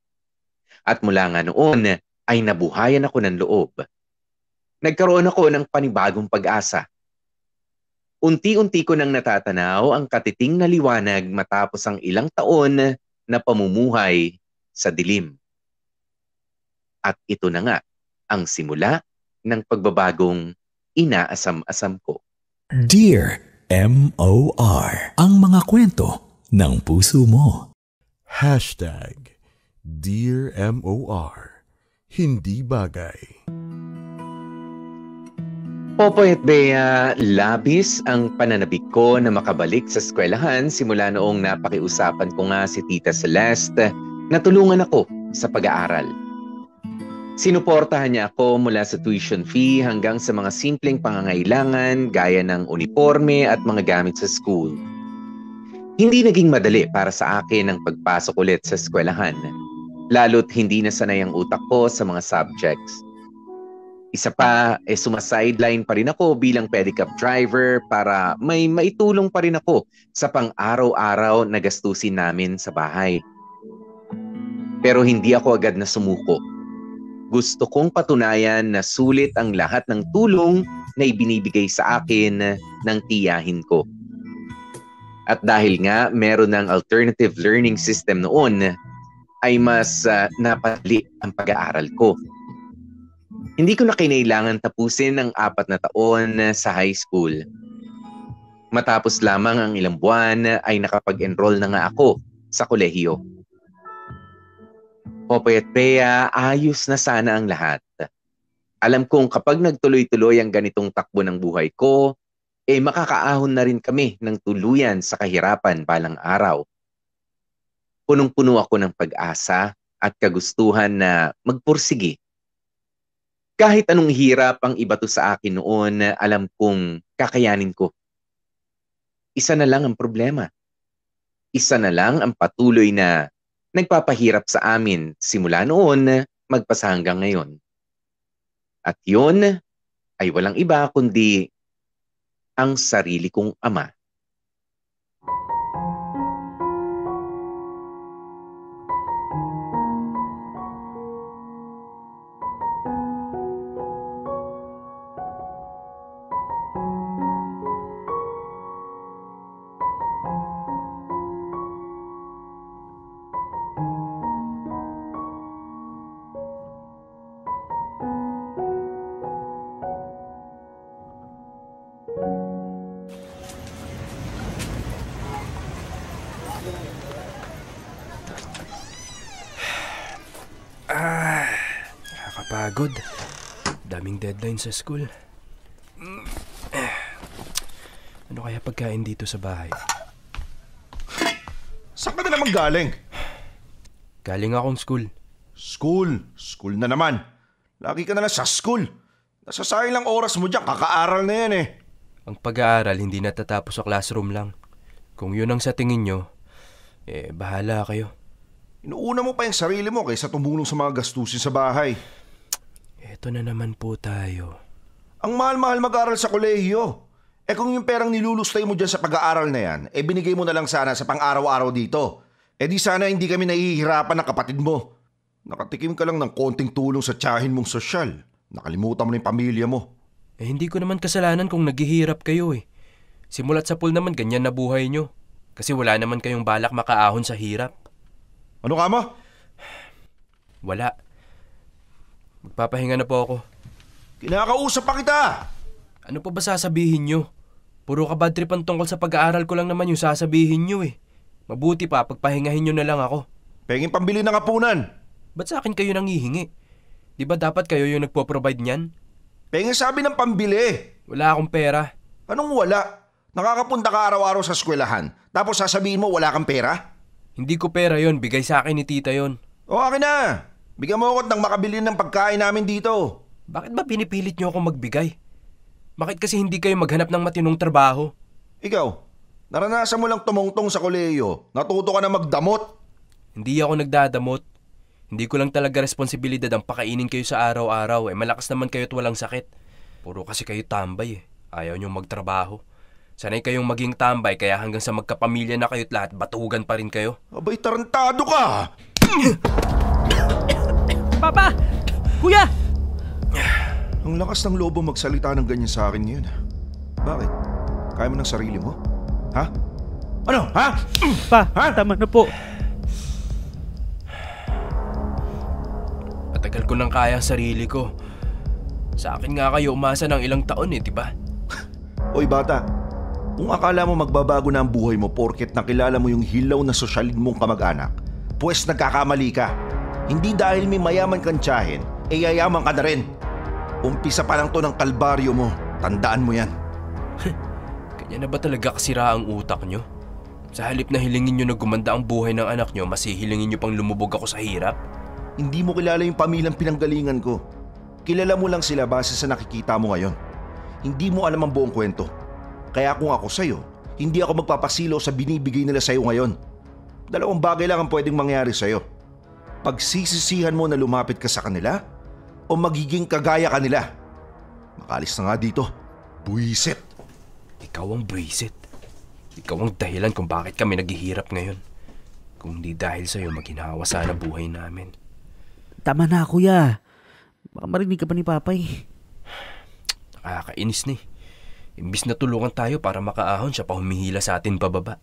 At mula nga noon ay nabuhayan ako ng loob. Nagkaroon ako ng panibagong pag-asa. Unti-unti ko nang natatanaw ang katiting na liwanag matapos ang ilang taon na pamumuhay sa dilim. At ito na nga ang simula ng pagbabagong inaasam-asam ko. Dear M.O.R. Ang mga kwento ng puso mo. Dear M.O.R. Hindi bagay. Popoy at Bea, labis ang pananabik ko na makabalik sa eskwelahan simula noong napakiusapan ko nga si Tita Celeste na tulungan ako sa pag-aaral. Sinuportahan niya ako mula sa tuition fee hanggang sa mga simpleng pangangailangan gaya ng uniforme at mga gamit sa school. Hindi naging madali para sa akin ang pagpasok ulit sa eskwelahan, lalo't hindi na sanay ang utak ko sa mga subjects. Isa pa, sumasideline pa rin ako bilang pedicab driver para may maitulong pa rin ako sa pang-araw-araw na gastusin namin sa bahay. Pero hindi ako agad na sumuko. Gusto kong patunayan na sulit ang lahat ng tulong na ibinibigay sa akin ng tiyahin ko. At dahil nga meron ng alternative learning system noon, ay mas napali ang pag-aaral ko. Hindi ko na kinailangan tapusin ang 4 na taon sa high school. Matapos lamang ang ilang buwan ay nakapag-enroll na nga ako sa kolehiyo. Popoy at Bea, ayos na sana ang lahat. Alam kong kapag nagtuloy-tuloy ang ganitong takbo ng buhay ko, makakaahon na rin kami ng tuluyan sa kahirapan balang araw. Punong-puno ako ng pag-asa at kagustuhan na magpursigi. Kahit anong hirap ang ibato sa akin noon, alam kong kakayanin ko. Isa na lang ang problema. Isa na lang ang patuloy na nagpapahirap sa amin simula noon magpasa hanggang ngayon. At yun ay walang iba kundi ang sarili kong ama. Nakakapagod. Daming deadline sa school. Ano kaya pagkain dito sa bahay? Saan ka na naman galing? Galing akong school. School? School na naman. Lagi ka na lang sa school. Nasasayang lang oras mo dyan, kakaaral na yan eh. Ang pag-aaral hindi natatapos sa classroom lang. Kung yun ang sa tingin nyo, bahala kayo. Inuuna mo pa yung sarili mo kaysa tumulong sa mga gastusin sa bahay. Eto na naman po tayo. Ang mahal-mahal mag-aral sa kolehiyo. Kung yung perang nilulustay mo dyan sa pag-aaral na yan, binigay mo na lang sana sa pang-araw-araw dito. Di sana hindi kami nahihirapan ng kapatid mo. Nakatikim ka lang ng konting tulong sa tiyahin mong sosyal. Nakalimutan mo na yung pamilya mo. Hindi ko naman kasalanan kung naghihirap kayo eh. Simulat sa pool naman ganyan na buhay nyo. Kasi wala naman kayong balak makaahon sa hirap. Ano ka mo? Wala. Magpapahinga na po ako. Kinakausap pa kita! Ano pa ba sasabihin nyo? Puro ka bad tripan tungkol sa pag-aaral ko lang naman yung sasabihin nyo eh. Mabuti pa, pagpahingahin nyo na lang ako. Pengin pambili ng hapunan. Ba't sa akin kayo nanghihingi? Di ba dapat kayo yung nagpo-provide niyan? Pengin sabi ng pambili. Wala akong pera. Anong wala? Nakakapunta ka araw-araw sa eskwelahan, tapos sasabihin mo wala kang pera? Hindi ko pera yon, bigay sa akin ni tita yon. O akin na. Bigyan mo ako ng makabili ng pagkain namin dito. Bakit ba pinipilit nyo ako magbigay? Bakit kasi hindi kayo maghanap ng matinong trabaho? Ikaw, naranasan mo lang tumungtong sa kolehiyo. Natuto ka na magdamot. Hindi ako nagdadamot. Hindi ko lang talaga responsibilidad ang pakainin kayo sa araw-araw. Malakas naman kayo at walang sakit. Puro kasi kayo tambay eh. Ayaw nyo magtrabaho. Sanay kayong maging tambay kaya hanggang sa magkapamilya na kayo't lahat batugan pa rin kayo. Abay, tarantado ka! Papa! Kuya! Ang lakas ng lobo magsalita ng ganyan sa akin ngayon. Bakit? Kaya mo ng sarili mo? Ha? Ano? Ha? Pa, ha? tama na po. Matagal ko nang kaya ang sarili ko. Sa akin nga kayo umasa ng ilang taon eh, di ba? Oy bata, kung akala mo magbabago na ang buhay mo porket nakilala mo yung hilaw na sosyalin mong kamag-anak, pues nagkakamali ka. Hindi dahil may mayaman kang tiyahin, yayaman ka na rin. Umpisa pa lang to ng kalbaryo mo. Tandaan mo yan. Kanya na ba talaga kasira ang utak nyo? Sa halip na hilingin nyo na gumanda ang buhay ng anak nyo, mas hihilingin nyo pang lumubog ako sa hirap? Hindi mo kilala yung pamilyang pinanggalingan ko. Kilala mo lang sila base sa nakikita mo ngayon. Hindi mo alam ang buong kwento. Kaya kung ako sa'yo, hindi ako magpapasilo sa binibigay nila sa'yo ngayon. Dalawang bagay lang ang pwedeng mangyari sa'yo. Pagsisisihan mo na lumapit ka sa kanila o magiging kagaya kanila. Makalis na nga dito. Buwisit. Ikaw ang buwisit. Ikaw ang dahilan kung bakit kami naghihirap ngayon. Kung di dahil sa'yo, maghinawa sana buhay namin. Tama na, kuya. Baka marinig ka pa ni Papay. Nakakainis na eh. Imbis na tulungan tayo para makaahon, siya pa humihila sa atin pababa.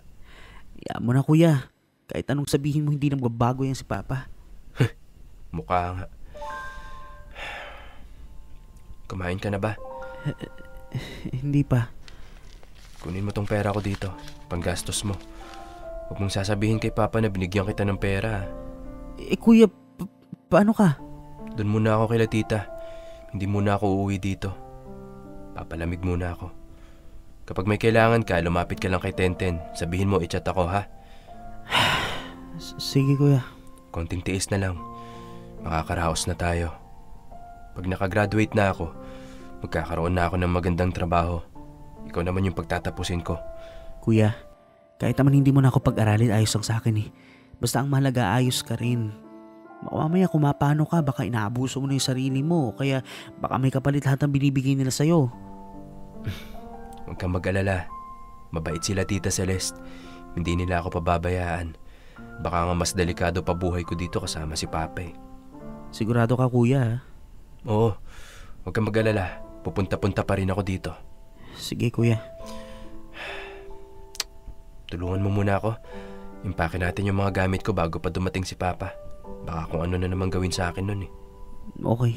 Iyan mo na, kuya. Kahit anong sabihin mo, hindi na magbabago yan si Papa. Mukha nga. Kumain ka na ba? Hindi pa. Kunin mo tong pera ko dito. Panggastos mo. Huwag mong sasabihin kay Papa na binigyan kita ng pera. Kuya, paano ka? Doon muna ako kila tita. Hindi muna ako uuwi dito. Papalamig muna ako. Kapag may kailangan ka, lumapit ka lang kay Tenten. Sabihin mo, i-chat ako, ha? Sige, kuya. Konting tiis na lang. Makakaraos na tayo. Pag nakagraduate na ako, magkakaroon na ako ng magandang trabaho. Ikaw naman yung pagtatapusin ko. Kuya, kahit naman hindi mo na ako pag-aralin, ayos lang sa akin eh. Basta ang mahalaga, ayos ka rin. Mamaya kung mapano ka, baka inaabuso mo na yung sarili mo. Kaya baka may kapalit lahat ng binibigay nila sa'yo. Huwag kang mag-alala. Mabait sila Tita Celeste. Hindi nila ako pababayaan. Baka nga mas delikado pa buhay ko dito kasama si Papa eh. Sigurado ka, kuya? Oo. Huwag kang mag-alala. Pupunta-punta pa rin ako dito. Sige, kuya. Tulungan mo muna ako. Impake natin yung mga gamit ko bago pa dumating si Papa. Baka kung ano na naman gawin sa akin nun eh. Okay.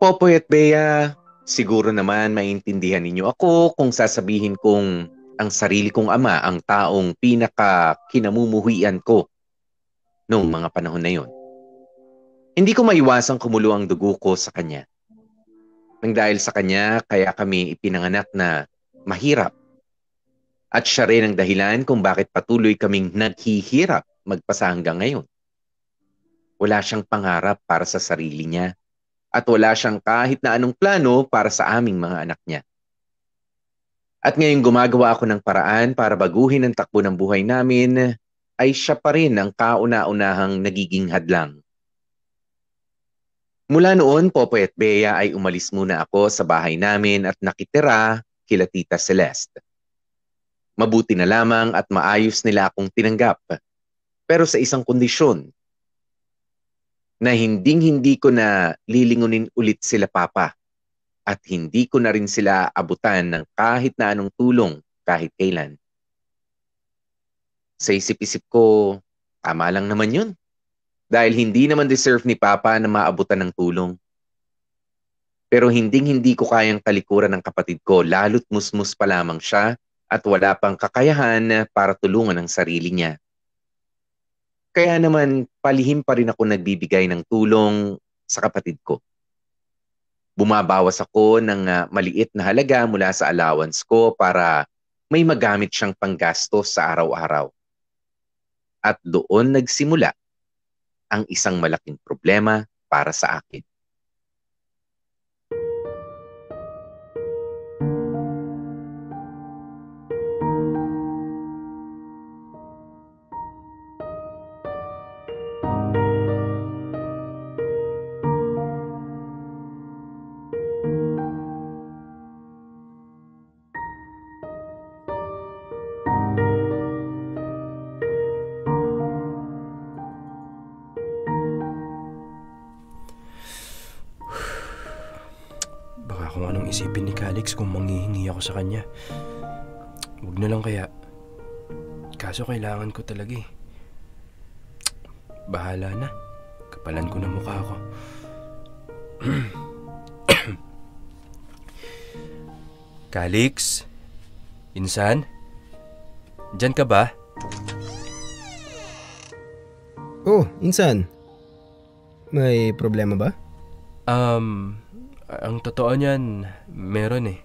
Popoy at Bea, siguro naman maintindihan ninyo ako kung sasabihin kong ang sarili kong ama ang taong pinaka-kinamumuhian ko noong mga panahon na yon. Hindi ko maiwasang kumulo ang dugo ko sa kanya. Nang dahil sa kanya, kaya kami ipinanganak na mahirap. At siya rin ang dahilan kung bakit patuloy kaming naghihirap magpasa hanggang ngayon. Wala siyang pangarap para sa sarili niya. At wala siyang kahit na anong plano para sa aming mga anak niya. At ngayon gumagawa ako ng paraan para baguhin ang takbo ng buhay namin, ay siya pa rin ang kauna-unahang nagiging hadlang. Mula noon, Popoy at Bea ay umalis muna ako sa bahay namin at nakitira kila Tita Celeste. Mabuti na lamang at maayos nila akong tinanggap, pero sa isang kondisyon, na hinding-hindi ko na lilingunin ulit sila Papa at hindi ko na rin sila abutan ng kahit na anong tulong kahit kailan. Sa isip-isip ko, tama lang naman yun. Dahil hindi naman deserve ni Papa na maabutan ng tulong. Pero hinding-hindi ko kayang talikuran ng kapatid ko lalo't musmus pa lamang siya at wala pang kakayahan para tulungan ang sarili niya. Kaya naman, palihim pa rin ako nagbibigay ng tulong sa kapatid ko. Bumabawas ako ng maliit na halaga mula sa allowance ko para may magamit siyang panggastos sa araw-araw. At doon nagsimula ang isang malaking problema para sa akin. Kung anong isipin ni Calix kung manghihingi ako sa kanya. Huwag na lang kaya. Kaso kailangan ko talaga eh. Bahala na. Kapalan ko na mukha ko. Calix? Insan? Diyan ka ba? Oh, Insan. May problema ba? Ang totoo niyan, meron eh.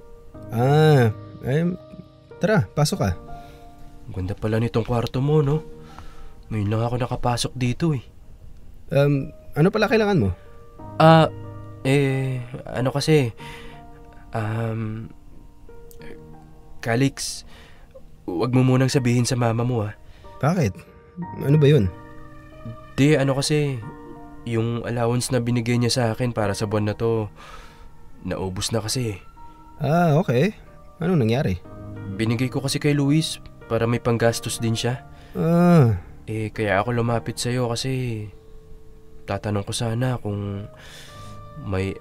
Tara, pasok ka. Ang ganda pala nitong kwarto mo, no? Ngayon lang ako nakapasok dito eh. Ano pala kailangan mo? Ano kasi, Calix, wag mo munang sabihin sa mama mo ah. Bakit? Ano ba yun? Ano kasi, yung allowance na binigay niya sa akin para sa buwan na to, naubos na kasi. Okay. Anong nangyari? Binigay ko kasi kay Luis para may panggastos din siya. Kaya ako lumapit sa'yo kasi tatanong ko sana kung may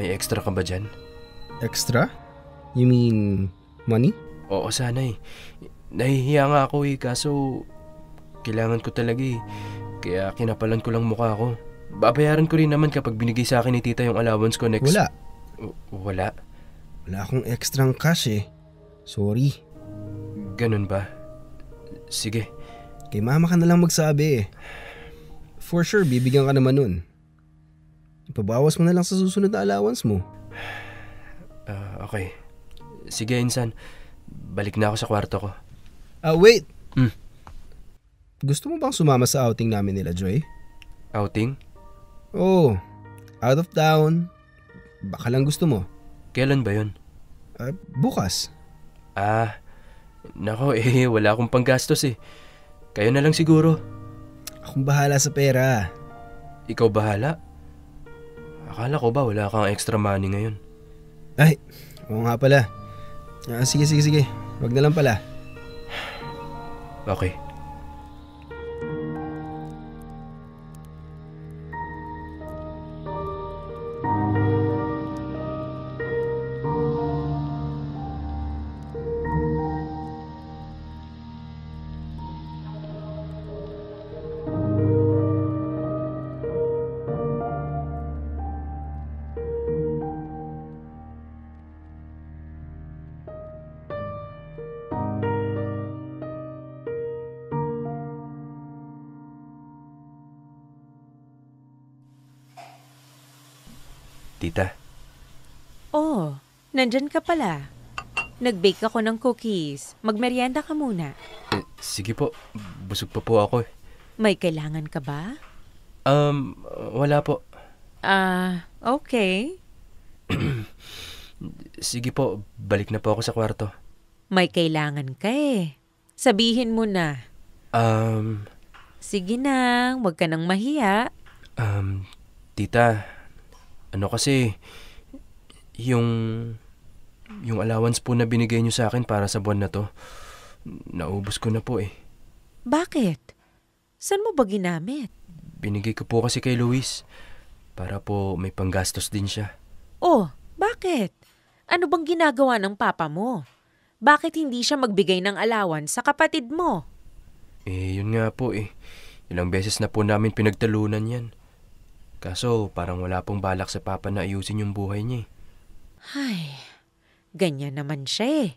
extra ka ba dyan? Extra? You mean money? Oo, sana eh. Nahihiya nga ako eh, kaso kailangan ko talaga eh. Kaya kinapalan ko lang mukha ko. Babayaran ko rin naman kapag binigay sa akin ni tita yung allowance ko next... Wala. Wala? Wala akong extrang cash eh. Sorry. Ganun ba? Sige. Kay mama ka na lang magsabi eh. For sure, bibigyan ka naman nun. Ipabawas mo na lang sa susunod na allowance mo. Okay. Sige, Insan. Balik na ako sa kwarto ko. Wait! Gusto mo bang sumama sa outing namin nila, Joy? Outing? Oo. Out of town. Baka lang gusto mo. Kailan ba yun? Bukas. Nako wala akong panggastos eh. Kayo na lang siguro. Akong bahala sa pera. Ikaw bahala? Akala ko ba wala kang extra money ngayon? Ay, oo nga pala. Sige. Wag na lang pala. Okay. Tita. Oh, nandyan ka pala. Nag-bake ako ng cookies. Magmerienda ka muna. Sige po. Busog pa po ako eh. May kailangan ka ba? Wala po. Okay. Sige po, balik na po ako sa kwarto. May kailangan ka eh. Sabihin mo na. Sige na, huwag ka nang mahiya. Tita, ano kasi, yung allowance po na binigay niyo sa akin para sa buwan na to, naubos ko na po eh. Bakit? Saan mo ba ginamit? Binigay ko po kasi kay Luis, para po may panggastos din siya. Oh, bakit? Ano bang ginagawa ng papa mo? Bakit hindi siya magbigay ng allowance sa kapatid mo? Yun nga po eh. Ilang beses na po namin pinagtalunan yan. Kaso parang wala pong balak sa papa na ayusin yung buhay niya eh. Ay, ganyan naman siya eh.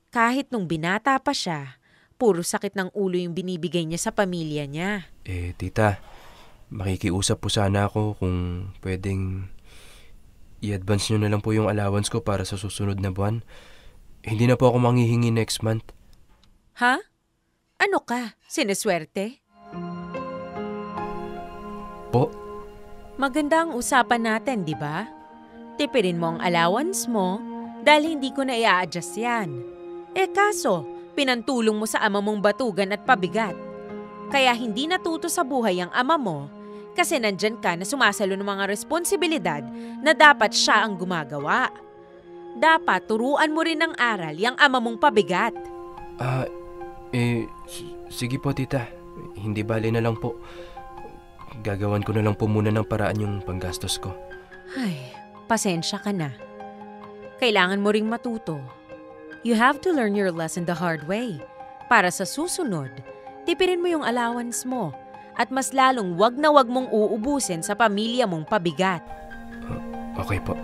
Kahit nung binata pa siya, puro sakit ng ulo yung binibigay niya sa pamilya niya. Tita, makikiusap po sana ako kung pwedeng i-advance nyo na lang po yung allowance ko para sa susunod na buwan. Hindi na po ako manghihingi next month. Ha? Ano ka? Sineswerte? Po? Maganda ang usapan natin, di ba? Tipirin mo ang allowance mo dahil hindi ko na i-a-adjust yan. Kaso, pinantulong mo sa ama mong batugan at pabigat. Kaya hindi natuto sa buhay ang ama mo kasi nandyan ka na sumasalo ng mga responsibilidad na dapat siya ang gumagawa. Dapat turuan mo rin ng aral yung ama mong pabigat. Sige po tita. Hindi bali na lang po. Gagawan ko na lang po muna ng paraan yung panggastos ko. Ay, pasensya ka na. Kailangan mo ring matuto. You have to learn your lesson the hard way. Para sa susunod, tipirin mo yung allowance mo at mas lalong wag na wag mong uubusin sa pamilya mong pabigat. Okay po.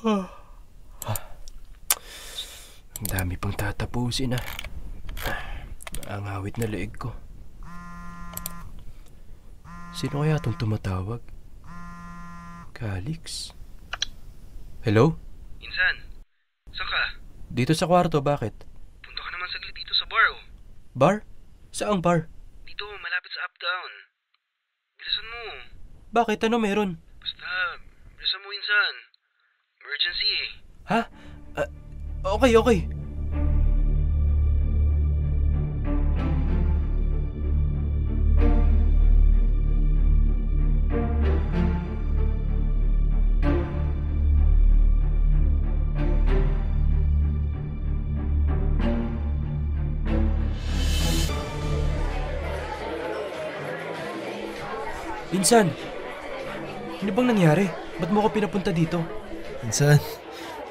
Ang dami pang tatapusin ah. Ang awit na leeg ko. Sino kaya itong tumatawag? Calix? Hello? Insan, saan ka? Dito sa kwarto, bakit? Punta ka naman saglit dito sa bar, oh. Bar? Saang bar? Dito, malapit sa Uptown. Bilisan mo. Bakit? Ano meron? Basta, bilisan mo, Insan. Emergency eh. Ha? Okay. Insan, ano bang nangyari? Ba't mo ako pinapunta dito? Insan,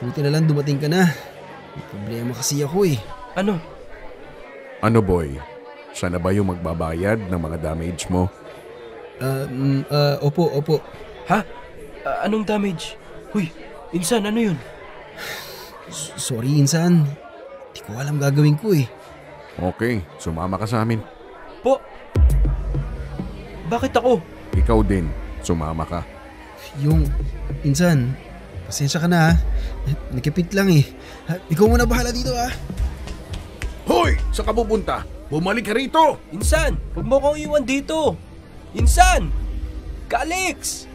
buti na lang dumating ka na. May problema kasi ako eh. Ano? Ano boy? Siya na ba yung magbabayad ng mga damage mo? Opo. Ha? Anong damage? Huy, Insan, ano yun? Sorry, Insan. Di ko alam gagawin ko eh. Okay, sumama ka sa amin. Po? Bakit ako? Ikaw din, sumama ka. Insan, pasensya ka na ha. Nakipit lang eh. Ikaw muna bahala dito ha. Hoy! Saan ka pupunta? Bumalik ka rito! Insan! Huwag mo akong iwan dito! Insan! Calix!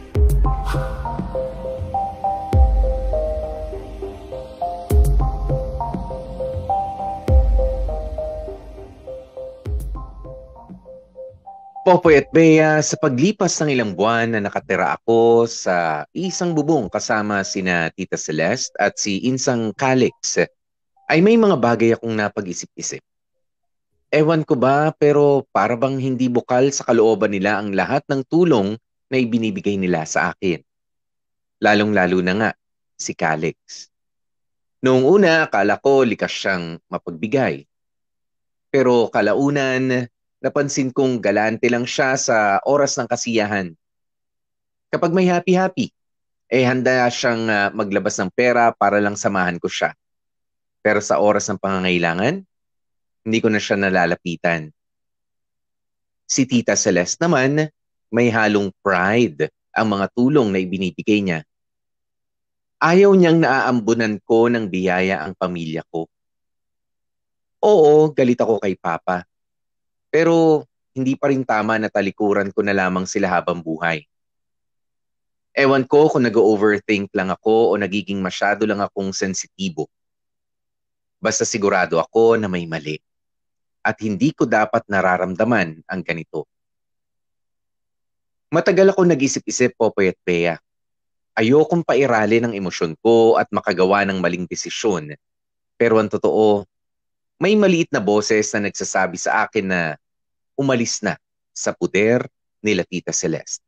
Popoy at Bea, sa paglipas ng ilang buwan na nakatira ako sa isang bubong kasama sina Tita Celeste at si Insang Calix, ay may mga bagay akong napag-isip-isip. Ewan ko ba, pero para bang hindi bukal sa kalooban nila ang lahat ng tulong na ibinibigay nila sa akin. Lalong-lalo na nga, si Calix. Noong una, akala ko likas siyang mapagbigay. Pero kalaunan, napansin kong galante lang siya sa oras ng kasiyahan. Kapag may happy-happy, handa siyang maglabas ng pera para lang samahan ko siya. Pero sa oras ng pangangailangan, hindi ko na siya nalalapitan. Si Tita Celeste naman, may halong pride ang mga tulong na ibinibigay niya. Ayaw niyang naaambunan ko ng biyaya ang pamilya ko. Oo, galit ako kay Papa. Pero hindi pa rin tama na talikuran ko na lamang sila habang buhay. Ewan ko kung nag-overthink lang ako o nagiging masyado lang akong sensitibo. Basta sigurado ako na may mali. At hindi ko dapat nararamdaman ang ganito. Matagal ako nag-isip-isip, Popoy at Bea. Ayokong pairalin ang emosyon ko at makagawa ng maling desisyon. Pero ang totoo, may maliit na boses na nagsasabi sa akin na umalis na sa puder nila Tita Celeste.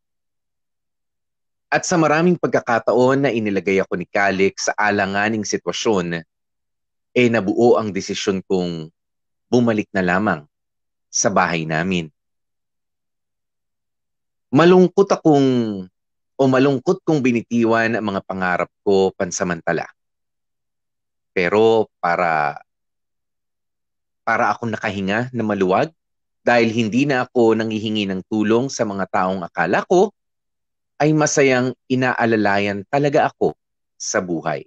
At sa maraming pagkakataon na inilagay ako ni Calix sa alanganing sitwasyon, nabuo ang desisyon kong bumalik na lamang sa bahay namin. Malungkot kong binitiwan ang mga pangarap ko pansamantala. Pero para akong nakahinga na maluwag dahil hindi na ako nanghihingi ng tulong sa mga taong akala ko ay masayang inaalalayan talaga ako sa buhay.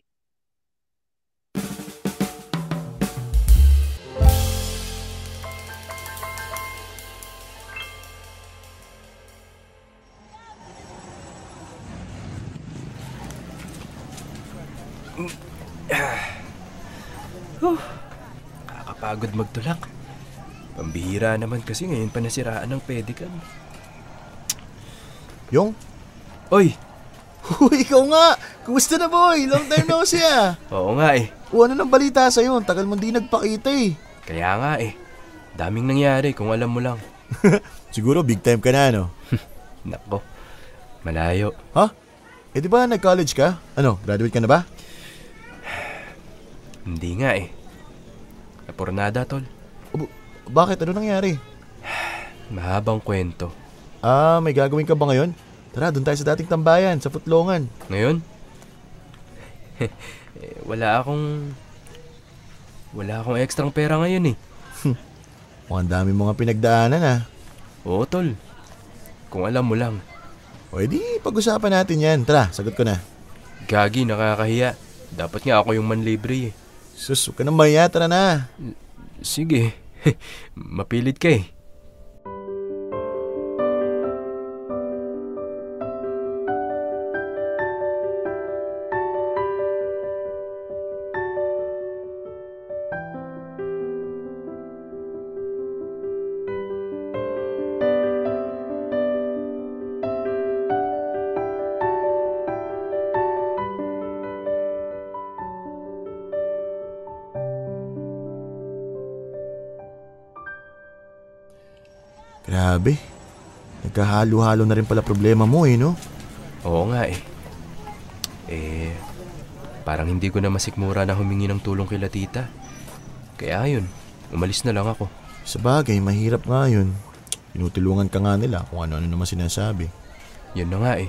Kakapagod magtulak. Pambihira naman kasi ngayon pa nasiraan ng pedicab. Yung? Oy! Uy, ikaw nga! Kumusta na boy? Long time no see ah! Oo nga eh. Ano nang balita sa'yo? Tagal mo di nagpakita eh. Kaya nga eh. Daming nangyari kung alam mo lang. Siguro big time ka na no? Nako, malayo. Ha? Di ba nag-college ka? Graduate ka na ba? Hindi nga eh. Napornada tol. Bakit? Ano nangyari? Mahabang kwento. May gagawin ka ba ngayon? Tara, doon tayo sa dating tambayan, sa Footlongan. Ngayon? Wala akong ekstrang pera ngayon eh. Mukhang dami mga pinagdaanan ah. Oo, tol. Kung alam mo lang. O edi, pag-usapan natin yan. Tara, sagot ko na. Gagi, nakakahiya. Dapat nga ako yung manlibre eh. Sus, huwag ka nang maya. Tara na. Sige. Mapilit ka eh. Grabe. Nagkahalo-halo na rin pala problema mo eh, no? Oo nga eh. Parang hindi ko na masikmura na humingi ng tulong kila tita. Kaya ayun, umalis na lang ako. Sabagay, mahirap nga yun. Tinutulungan ka nga nila kung ano-ano naman sinasabi. Yun na nga eh.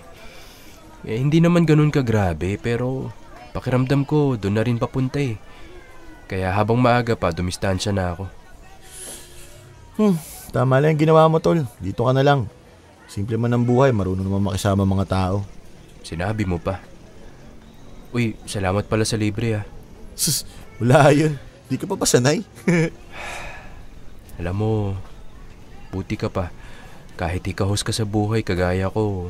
Hindi naman ganun kagrabe, pero pakiramdam ko doon na rin papunta eh. Kaya habang maaga pa, dumistansya na ako. Tama lang yung ginawa mo, tol. Dito ka na lang. Simple man ang buhay, marunong naman makisama mga tao. Sinabi mo pa. Uy, salamat pala sa libre ah. Sus, wala yun. Di ka pa pasanay. Alam mo, buti ka pa. Kahit ikahos ka sa buhay kagaya ko,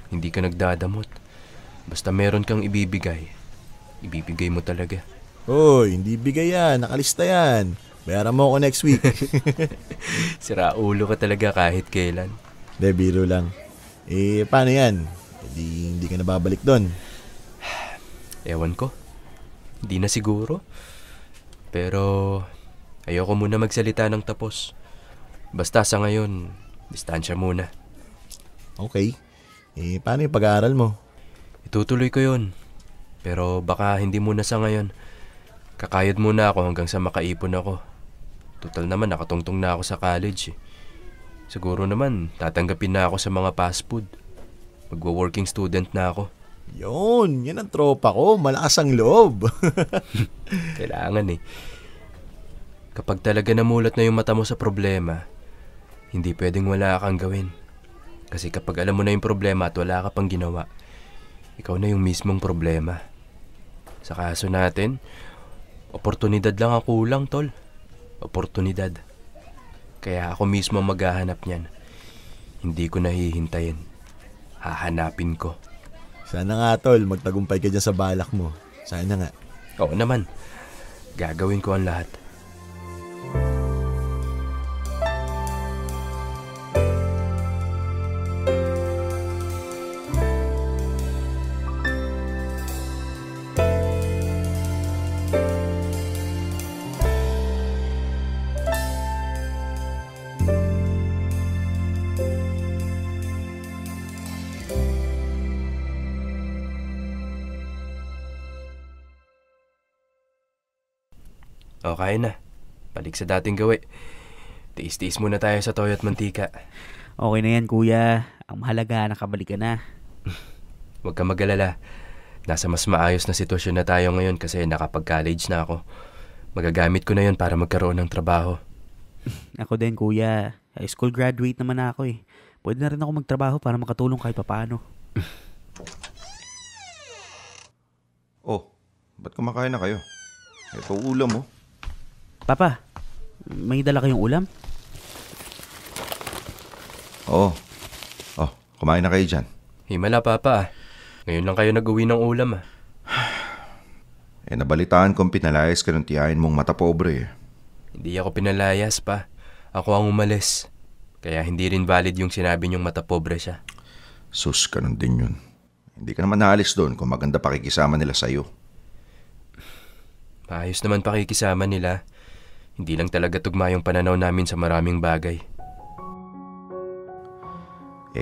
hindi ka nagdadamot. Basta meron kang ibibigay mo talaga. Hoy, hindi bigay yan. Nakalista yan. Bayaran mo ako next week. Sira ulo ka talaga kahit kailan. De, biro lang. Paano yan? Hindi ka na babalik doon. Ewan ko. Hindi na siguro. Pero ayoko muna magsalita ng tapos. Basta sa ngayon, distansya muna. Okay. Paano yung pag-aaral mo? Itutuloy ko yun. Pero baka hindi muna sa ngayon. Kakayod muna ako hanggang sa makaipon ako. Total naman nakatungtong na ako sa college eh. Siguro naman tatanggapin na ako sa mga fast food. Magwo-working student na ako. Yun, yan ang tropa ko. Malakas ang loob. Kailangan eh. Kapag talaga namulat na yung mata mo sa problema, hindi pwedeng wala kang gawin. Kasi kapag alam mo na yung problema at wala ka pang ginawa, ikaw na yung mismong problema. Sa kaso natin, oportunidad lang ang kulang, tol. Oportunidad. Kaya ako mismo maghahanap niyan. Hindi ko nahihintayin. Hahanapin ko. Sana nga, tol, magtagumpay ka dyan sa balak mo. Sana nga. Oo naman. Gagawin ko ang lahat. O, kain na. Balik sa dating gawi. Tiis-tiis muna tayo sa toyo at mantika. Okay na yan, kuya. Ang mahalaga, nakabalik ka na. Huwag ka mag-alala. Nasa mas maayos na sitwasyon na tayo ngayon kasi nakapag-college na ako. Magagamit ko na yun para magkaroon ng trabaho. Ako din, kuya. High school graduate naman ako eh. Pwede na rin ako magtrabaho para makatulong kahit papaano. Oh, ba't kumakain na kayo? Ito ulam mo. Papa, may dala kayong ulam? Oo. Oh, kumain na kayo dyan. Himala, Papa. Ngayon lang kayo nag-uwi ng ulam ah. Nabalitaan kong pinalayas ka ng tiyahin mong mata pobre eh. Hindi ako pinalayas pa. Ako ang umalis. Kaya hindi rin valid yung sinabi niyong mata pobre siya. Sus, ganun din yun. Hindi ka naman naalis doon kung maganda pakikisama nila sa'yo. Maayos naman pakikisama nila. Hindi lang talaga tugma yung pananaw namin sa maraming bagay.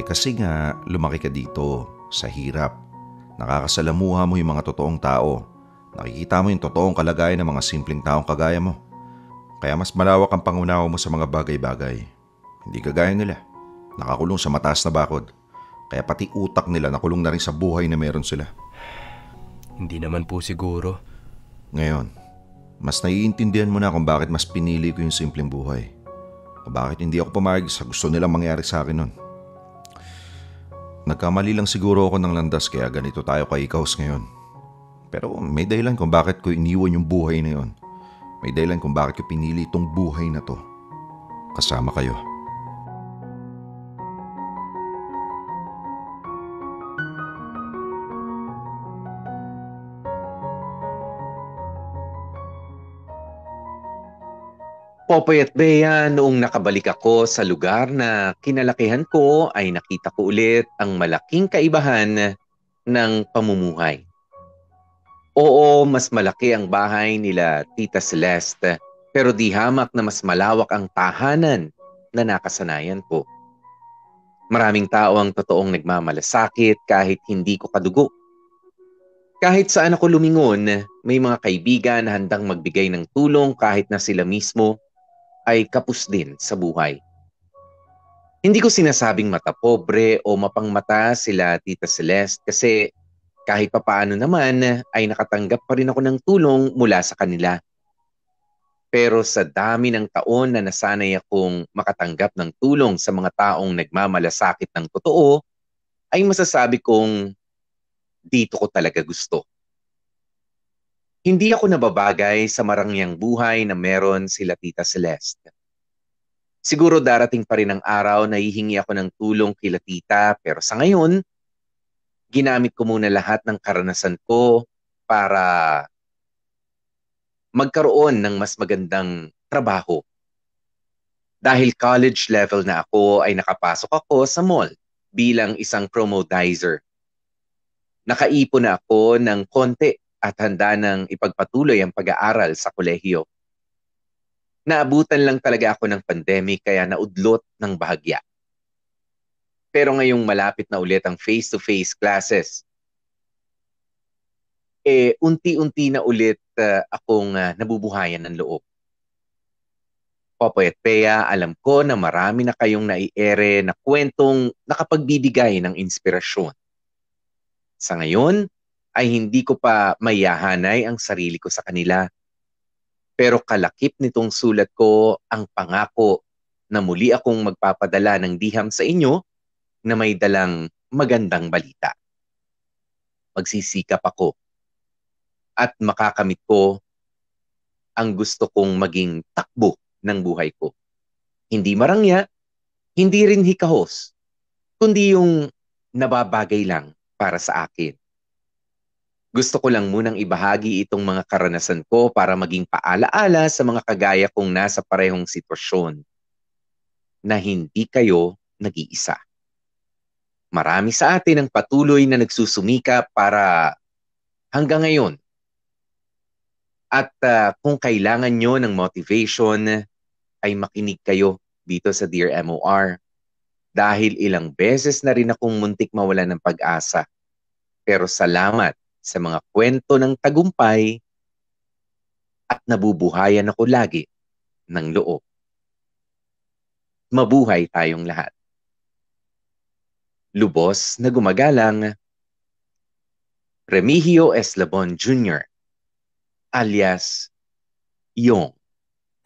Kasi nga, lumaki ka dito, sa hirap. Nakakasalamuha mo yung mga totoong tao. Nakikita mo yung totoong kalagayan ng mga simpleng taong kagaya mo. Kaya mas malawak ang pangunawa mo sa mga bagay-bagay. Hindi kagaya nila. Nakakulong sa mataas na bakod. Kaya pati utak nila nakulong na rin sa buhay na meron sila. Hindi naman po siguro. Ngayon, mas naiintindihan mo na kung bakit mas pinili ko yung simpleng buhay. Kung bakit hindi ako pumayag sa gusto nilang mangyari sa akin nun. Nagkamali lang siguro ako ng landas kaya ganito tayo kaikahos ngayon. Pero may dahilan kung bakit ko iniwan yung buhay na yun. May dahilan kung bakit ko pinili itong buhay na to. Kasama kayo. Popoy at Bea, noong nakabalik ako sa lugar na kinalakihan ko ay nakita ko ulit ang malaking kaibahan ng pamumuhay. Oo, mas malaki ang bahay nila Tita Celeste, pero di hamak na mas malawak ang tahanan na nakasanayan ko. Maraming tao ang totoong nagmamalasakit kahit hindi ko kadugo. Kahit saan ako lumingon, may mga kaibigan na handang magbigay ng tulong kahit na sila mismo ay kapos din sa buhay. Hindi ko sinasabing matapobre o mapangmata sila Tita Celeste kasi kahit papaano naman ay nakatanggap pa rin ako ng tulong mula sa kanila. Pero sa dami ng taon na nasanay akong makatanggap ng tulong sa mga taong nagmamalasakit ng totoo, ay masasabi kong dito ko talaga gusto. Hindi ako nababagay sa marangyang buhay na meron sila Tita Celeste. Siguro darating pa rin ang araw na hihingi ako ng tulong kila Tita, pero sa ngayon, ginamit ko muna lahat ng karanasan ko para magkaroon ng mas magandang trabaho. Dahil college level na ako ay nakapasok ako sa mall bilang isang promodizer. Nakaipon na ako ng konti at handa ng ipagpatuloy ang pag-aaral sa kolehiyo. Naabutan lang talaga ako ng pandemic kaya naudlot ng bahagya. Pero ngayong malapit na ulit ang face-to-face classes, unti-unti na ulit akong nabubuhayan ng loob. Popoy at Bea, alam ko na marami na kayong naiere na kwentong nakapagbibigay ng inspirasyon. Sa ngayon, ay hindi ko pa mayahanay ang sarili ko sa kanila. Pero kalakip nitong sulat ko ang pangako na muli akong magpapadala ng liham sa inyo na may dalang magandang balita. Magsisikap ako at makakamit ko ang gusto kong maging takbo ng buhay ko. Hindi marangya, hindi rin hikahos, kundi yung nababagay lang para sa akin. Gusto ko lang munang ibahagi itong mga karanasan ko para maging paalaala sa mga kagaya kong nasa parehong sitwasyon na hindi kayo nag-iisa. Marami sa atin ang patuloy na nagsusumika para hanggang ngayon. At kung kailangan nyo ng motivation, ay makinig kayo dito sa Dear MOR. Dahil ilang beses na rin akong muntik mawalan ng pag-asa. Pero salamat sa mga kwento ng tagumpay at nabubuhayan ako lagi ng loob. Mabuhay tayong lahat. Lubos na gumagalang, Remigio Eslabon Jr. alias Yong.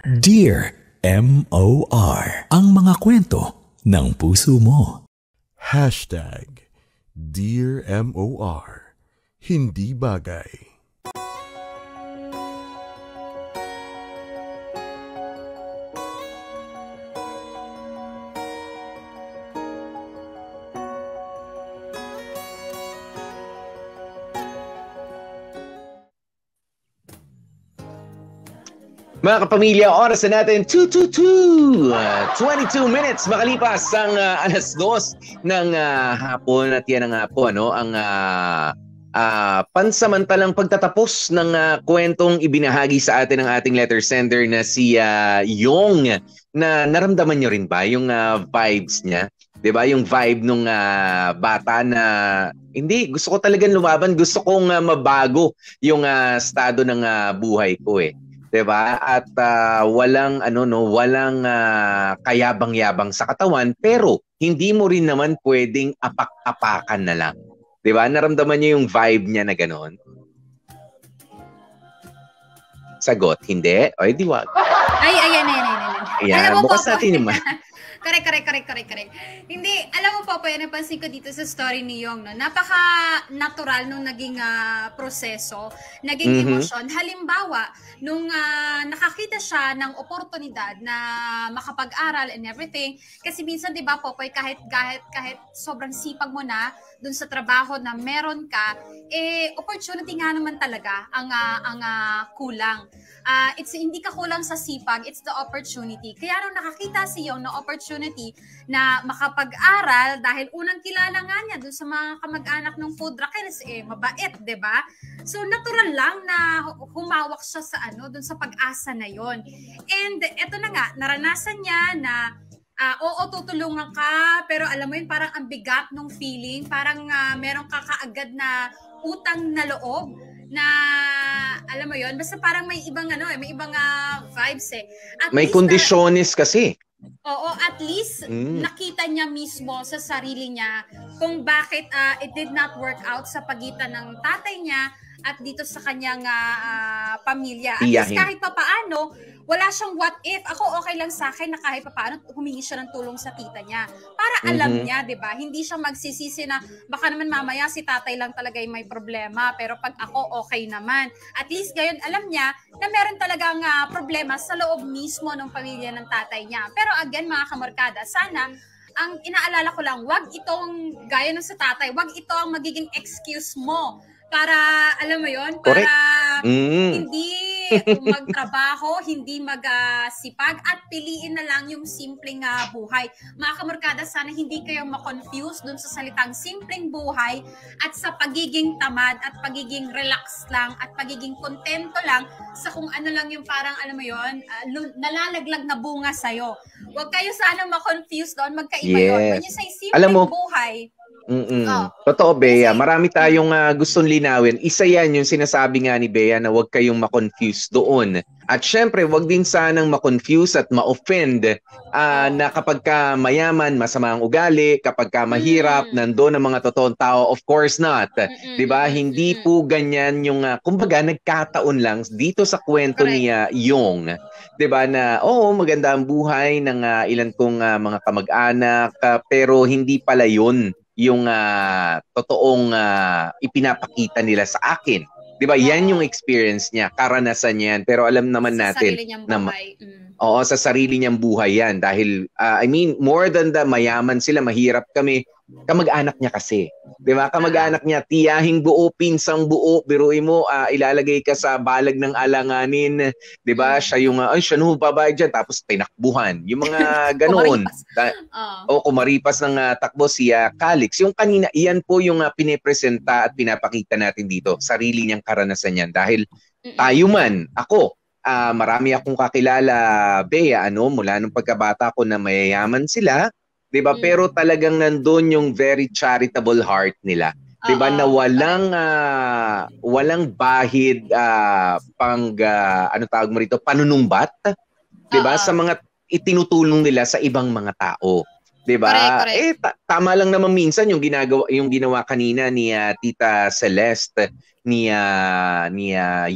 Dear MOR, ang mga kwento ng puso mo. #Dear MOR, hindi bagay. Mga kapamilya, oras na natin 22 minutes makalipas ang alas 2 ng hapon at yan ang po ang pansamantalang pagtatapos ng kwentong ibinahagi sa atin ng ating letter sender na si Yong, na naramdaman nyo rin ba yung vibes niya? 'Di ba? Yung vibe nung bata na hindi gusto ko talagang lumaban, gusto kong mabago yung estado ng buhay ko eh. 'Di ba? At walang walang kayabang-yabang sa katawan, pero hindi mo rin naman pwedeng apak-apakan na lang. 'Di ba? Naramdaman niyo yung vibe niya na gano'n. Sagot, hindi? O, di wag. Ayan. Ayan, bukas natin yung Correct. Hindi, alam mo po, napansin ko dito sa story ni Yong, no? Napaka-natural nung naging proseso, naging emosyon. Halimbawa, nung nakakita siya ng oportunidad na makapag-aral and everything, kasi minsan, di ba, Popoy, kahit sobrang sipag mo na dun sa trabaho na meron ka, opportunity nga naman talaga ang kulang. Hindi ka kulang sa sipag, it's the opportunity. Kaya nung nakakita si Yong na opportunity na makapag-aral dahil unang kilala nga niya dun sa mga kamag-anak ng food truckers, mabait, 'di ba? So natural lang na humawak siya sa dun sa pag-asa na 'yon. And eto na nga, naranasan niya na oo, tutulungan ka, pero alam mo yun, parang ang bigat ng feeling, parang meron ka kaagad na utang na loob na alam mo yon, basta parang may ibang vibes At may kondisyones kasi. Oo, at least nakita niya mismo sa sarili niya kung bakit it did not work out sa pagitan ng tatay niya at dito sa kanyang pamilya. At least kahit papaano, wala siyang what if. Ako okay lang sa akin na kahit papaano humingi siya ng tulong sa tita niya. Para alam niya, 'di ba? Hindi siya magsisisi na baka naman mamaya si tatay lang talaga yung may problema, pero pag ako okay naman. At least ngayon alam niya na meron talagang problema sa loob mismo ng pamilya ng tatay niya. Pero again, mga kamorkada, sana ang inaalala ko lang, wag itong gaya ng sa tatay, wag ito ang magiging excuse mo para, alam mo yon, para hindi magtrabaho, hindi magsipag at piliin na lang yung simpleng buhay. Mga kamorkada, sana hindi kayo ma-confuse dun sa salitang simpleng buhay at sa pagiging tamad at pagiging relax lang at pagiging kontento lang sa kung ano lang yung parang, alam mo yon, nalalaglag na bunga sa'yo. Huwag kayo sana ma-confuse doon, magkaiba yun. When you say simpleng buhay, totoo, Bea. Marami tayong gustong linawin. Isa yan yung sinasabi nga ni Bea na huwag kayong ma-confuse doon. At syempre, huwag din sanang ma-confuse at ma-offend na kapag ka mayaman, masama ang ugali, kapag ka mahirap, nandoon ang mga totoong tao. Of course not. Diba? Hindi po ganyan yung, kumbaga, nagkataon lang dito sa kwento ni Yong. Diba na, maganda ang buhay ng ilan kong mga kamag-anak, pero hindi pala yun yung totoong ipinapakita nila sa akin. 'Di ba? Yan yung experience niya, karanasan niya yan. Pero alam naman natin na sa sarili niyang buhay yan dahil more than the mayaman sila, mahirap kami. Kamag-anak niya kasi. 'Di ba? Kamag-anak niya, tiyahing buo, pinsang buo, biruin mo, ilalagay ka sa balag ng alanganin, 'di ba? Siya yung siya no babayad diyan tapos tinakbuhan. Yung mga ganoon. Kumaripas ng takbo si Calix. Yung kanina, iyan po yung pinipresenta at pinapakita natin dito. Sarili niyang karanasan yan dahil tayo man, ako, marami akong kakilala, Bea, mula nung pagkabata ko na mayayaman sila. 'Di ba? Pero talagang nandoon yung very charitable heart nila. 'Di ba? Na walang bahid tawag mo rito, panunumbat, 'di ba? Sa mga itinutulong nila sa ibang mga tao. 'Di ba? Tama lang naman minsan yung ginawa kanina ni Tita Celeste ni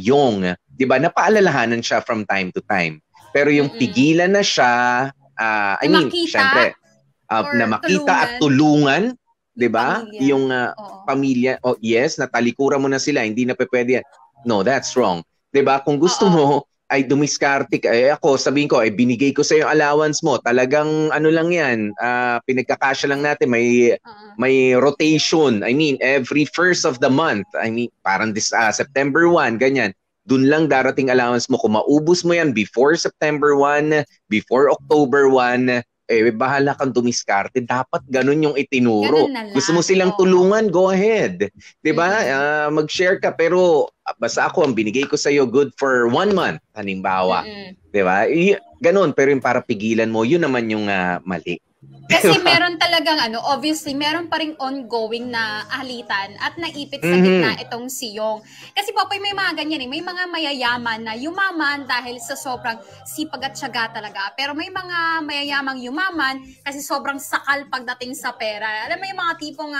Yong, 'di ba? Napaalalahanan siya from time to time. Pero yung pigilan na siya, syempre na makita at tulungan, 'di ba? Yung pamilya, na talikuran mo na sila, hindi na pwede yan. No, that's wrong. 'Di ba? Kung gusto mo ay dumiskarte ka, ako sabihin ko, binigay ko sa iyo allowance mo. Talagang lang yan, pinagkakasya lang natin, may rotation. Every first of the month. Parang this September 1, ganyan. Doon lang darating allowance mo. Kung maubos mo yan before September 1, before October 1, bahala kang dumiskarte. Dapat ganun yung itinuro. Gusto mo silang tulungan, go ahead. 'Di ba? Mag-share ka, pero basta ako ang binigay ko sa iyo good for 1 month, halimbawa. 'Di ba? Ganun, pero yung para pigilan mo, yun naman yung mali. Kasi meron talagang obviously meron pa ring ongoing na alitan at naipit sa gitna itong si Yong. Kasi Popoy, may mga ganyan may mga mayayaman na yumaman dahil sa sobrang sipag at tiyaga talaga. Pero may mga mayayamang yumaman kasi sobrang sakal pagdating sa pera. Alam mo yung mga tipong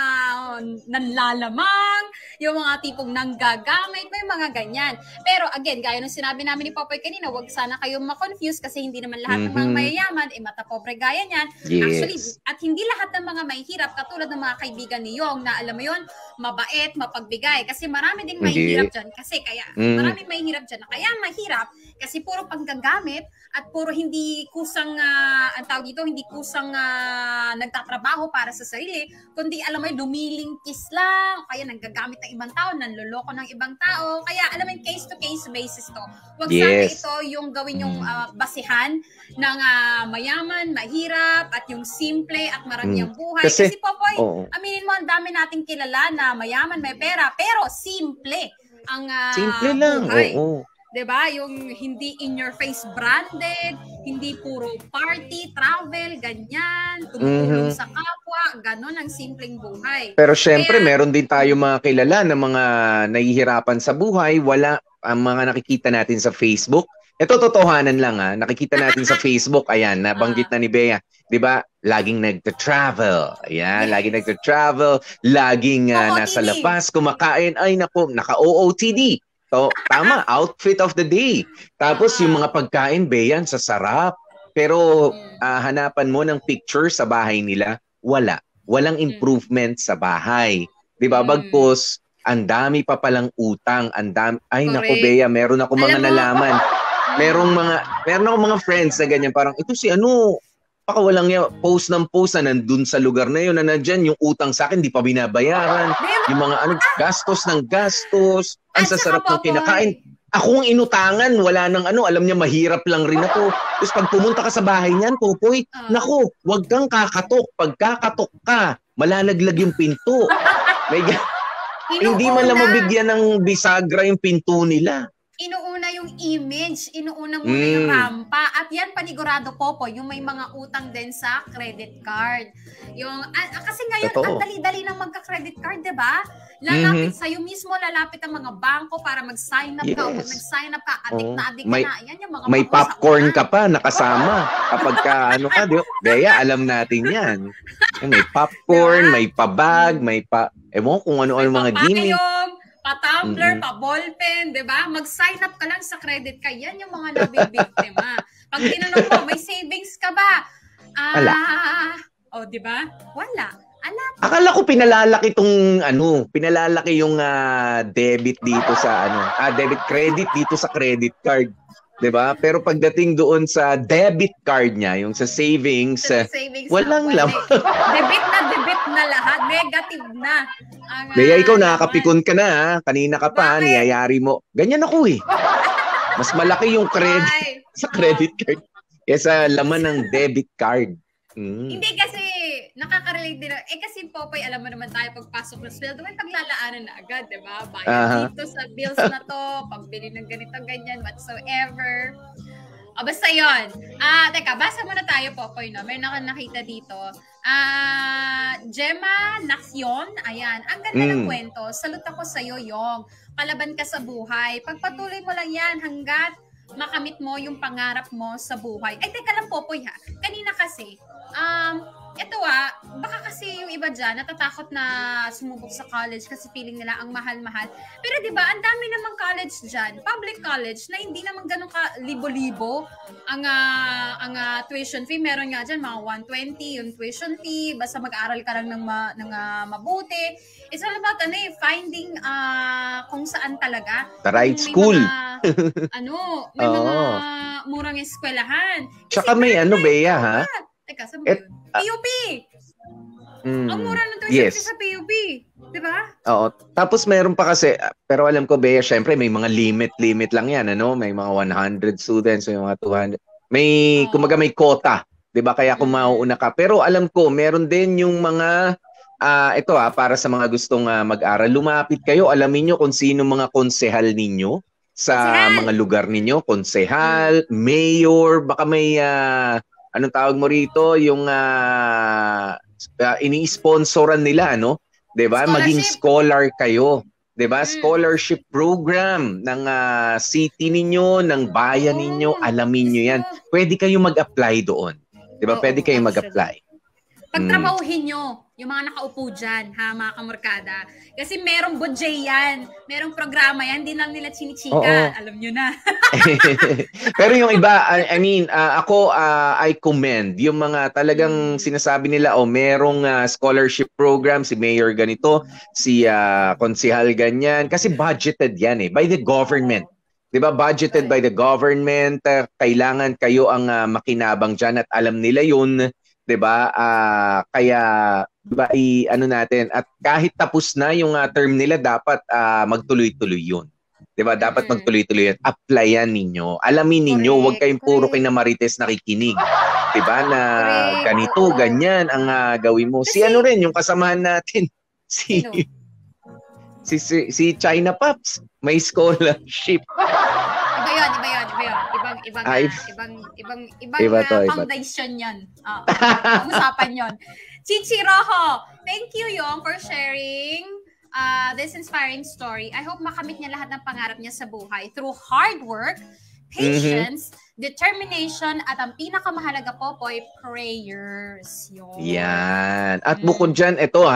nanlalamang, yung mga tipong nanggagamit, may mga ganyan. Pero again, gaya nung sinabi namin ni Popoy kanina, wag sana kayong ma-confuse kasi hindi naman lahat ng mga mayayaman mata pobre gaya niyan. Yes. Actually, at hindi lahat ng mga mahihirap katulad ng mga kaibigan ni Yong na alam mo yon, mabait, mapagbigay. Kasi marami ding mahihirap dyan. Kasi kaya, marami mahihirap dyan. Kaya mahirap kasi puro panggagamit at puro hindi kusang, ang tawag dito, hindi kusang nagtatrabaho para sa sarili, kundi alam mo yun, lumilingkis lang, kaya nanggagamit ng ibang tao, nanloloko ng ibang tao. Kaya alam mo yun, case-to-case basis to. Huwag sana ito yung gawin yung basihan ng mayaman, mahirap, at yung simple at marangyang buhay. Kasi Popoy, aminin mo, ang dami nating kilala na mayaman, may pera, pero simple ang simple lang. buhay. Diba? Yung hindi in your face branded, hindi puro party, travel, ganyan, tumutulong sa kapwa, ganon ang simpleng buhay. Pero syempre, meron din tayo mga kilala na mga nahihirapan sa buhay, wala ang mga nakikita natin sa Facebook. Ito totohanan lang nakikita natin sa Facebook, ayan, nabanggit na ni Bea, 'di ba? Laging nagta-travel. Ayan, laging nagta-travel, laging nasa labas kumakain, ay nako, naka-OOTD. So, tama, outfit of the day. Tapos yung mga pagkain, Bea, sa sarap. Pero hanapan mo ng picture sa bahay nila, wala. Walang improvement sa bahay. 'Di ba? Bagkus, ang dami pa palang utang, ang dami. Ay nako, Bea, meron ako mga nalaman. Meron ako mga friends na ganyan, parang ito si pakawalang niya, post ng post na nandun sa lugar na yun, na nandyan yung utang sa akin, di pa binabayaran, yung mga gastos ng gastos, ang sasarap ng kinakain. Ako ang inutangan, wala nang alam niya mahirap lang rin ako. Tapos pag pumunta ka sa bahay niyan, Popoy, nako, wag kang kakatok. Pag kakatok ka, malalaglag yung pinto. Hindi man lang mabigyan ng bisagra yung pinto nila. Inuuna yung image, inuuna muna yung rampa. At yan panigurado, Popo, yung may mga utang din sa credit card. Yung, kasi ngayon, ang dali-dali ng magka-credit card, diba? Lalapit sa'yo mismo, lalapit ang mga bangko para mag-sign up ka. O pag nag-sign up ka, adik na adik ka na. Yan yung mga may popcorn ka pa, nakasama. Kapag ka, diba? Bea, alam natin yan. May popcorn, may pa-bag, may ewan kung ano-ano mga gimmick. Pa-tumbler, pa-ballpen, diba? Mag-sign up ka lang sa credit card. Yan yung mga nabibiktima. Pag tinanong mo, may savings ka ba? Wala. Diba? Wala. Akala ko pinalalaki yung debit dito sa debit credit dito sa credit card. 'Di ba? Pero pagdating doon sa debit card niya, yung sa savings, walang laman. Debit na lahat, negative na. Bea, ikaw nakakapikon ka na, kanina ka pa, niyayari mo. Ganyan ako Mas malaki yung credit sa credit card kaysa laman ng debit card. Hindi kasi nakaka-relate din. Kasi Popoy, alam mo naman tayo pagpasok ng sweldo, may paglalaanan na agad, di ba? Bayad dito sa bills na to, pagbili ng ganito, ganyan, whatsoever. Basta yun. Teka, basa muna tayo, Popoy, no? May nakita dito. Gemma Nacion, ayan. Ang ganda ng kwento. Salute ako sa'yo, Yong. Kalaban ka sa buhay. Pagpatuloy mo lang yan hanggat makamit mo yung pangarap mo sa buhay. Ay, teka lang, Popoy, ha? Kanina kasi, ito baka kasi yung iba dyan natatakot na sumubok sa college kasi feeling nila ang mahal-mahal. Pero di ba ang dami namang college dyan, public college, na hindi naman ganun ka libo-libo ang tuition fee. Meron nga dyan mga 120 yung tuition fee, basta mag-aral ka lang ng mabuti. It's all about finding kung saan talaga. The right school. May mga murang eskwelahan. Tsaka may Bea, ha? Teka, saan mo yun? PUP! Ang mura ng tuition fee sa PUP. Diba? Oo. Tapos meron pa kasi, pero alam ko, Bea, syempre may mga limit lang yan, May mga 100 students, may mga 200. Kumaga may quota. Diba? Kaya kung mauuna ka. Pero alam ko, meron din yung mga, para sa mga gustong mag-aral. Lumapit kayo, alamin nyo kung sino mga konsehal ninyo sa mga lugar ninyo. Konsehal, mayor, baka may anong tawag mo rito, yung ini-sponsoran nila, no? 'Di ba? Maging scholar kayo. 'Di ba? Scholarship program ng city ninyo, ng bayan ninyo, alamin niyo 'yan. Pwede kayo mag-apply doon. 'Di ba? Pwede kayo mag-apply. Pagtrabahuhin nyo yung mga nakaupo dyan, ha, mga kamorkada. Kasi merong budget yan. Merong programa yan. Hindi lang nila chinichika. Alam nyo na. Pero yung iba, I mean, ako, I commend yung mga talagang sinasabi nila, merong scholarship program, si Mayor ganito, si Konsehal ganyan. Kasi budgeted yan by the government. Diba? Budgeted by the government. Kailangan kayo ang makinabang dyan at alam nila yun. 'Di ba? Kaya 'di ba ano natin at kahit tapos na yung term nila dapat magtuloy-tuloy 'yun. 'Di ba? Dapat magtuloy-tuloy 'yan. Applyan ninyo. Alamin ninyo, huwag kayong puro kinamarites nakikinig. 'Di ba? Na ganito, ganyan ang gawin mo. Si ano rin yung kasamahan natin si China Pops, may scholarship. Ibang foundation yan. Usapan yon. Chichi Rojo, thank you Yong for sharing this inspiring story. I hope makamit niya lahat ng pangarap niya sa buhay through hard work, patience, determination, at ang pinakamahalaga po ay prayers. Yan. At bukod dyan, ito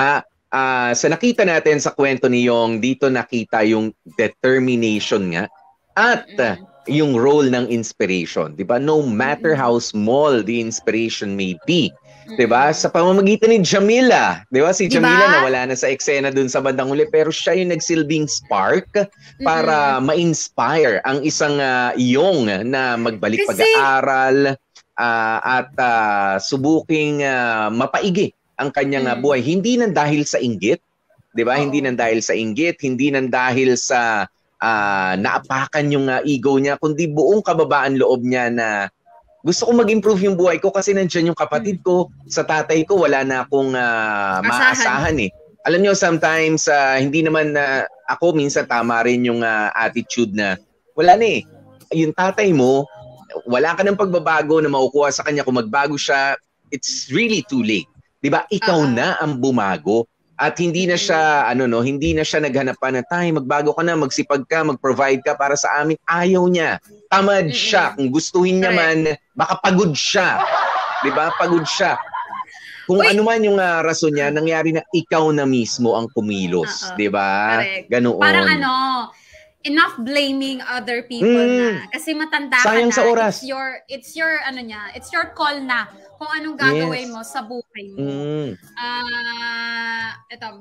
sa nakita natin sa kwento ni Yong, dito nakita yung determination nga at yung role ng inspiration, 'di ba? No matter how small the inspiration may be, 'di ba? Sa pamamagitan ni Jamila, 'di ba? Si Jamila nawala na sa eksena dun sa bandang huli, pero siya yung nagsilbing spark para ma-inspire ang isang Yong na magbalik pag-aaral at subuking mapaigi ang kanyang buhay. Hindi nang dahil sa inggit, 'di ba? Hindi nang dahil sa inggit, hindi nang dahil sa naapakan yung ego niya, kundi buong kababaan loob niya na gusto ko mag-improve yung buhay ko kasi nandiyan yung kapatid ko, sa tatay ko wala na akong maasahan Alam nyo, sometimes hindi naman ako minsan tama rin yung attitude na wala na yung tatay mo, wala ka ng pagbabago na makukuha sa kanya. Kung magbago siya, it's really too late. 'Di ba? Ikaw na ang bumago. At hindi na siya hindi na siya naghanap pa na magbago ka na, magsipag ka, mag-provide ka para sa amin. Ayaw niya. Tamad siya. Kung gustuhin niya man, baka pagod siya. 'Di ba? Pagod siya. Kung ano man yung rason niya, nangyari na ikaw na mismo ang kumilos, 'di ba? Ganoon. Parang enough blaming other people na kasi matanda ka sayang na. Sa oras. It's your call na kung anong gagawin mo sa buhay mo.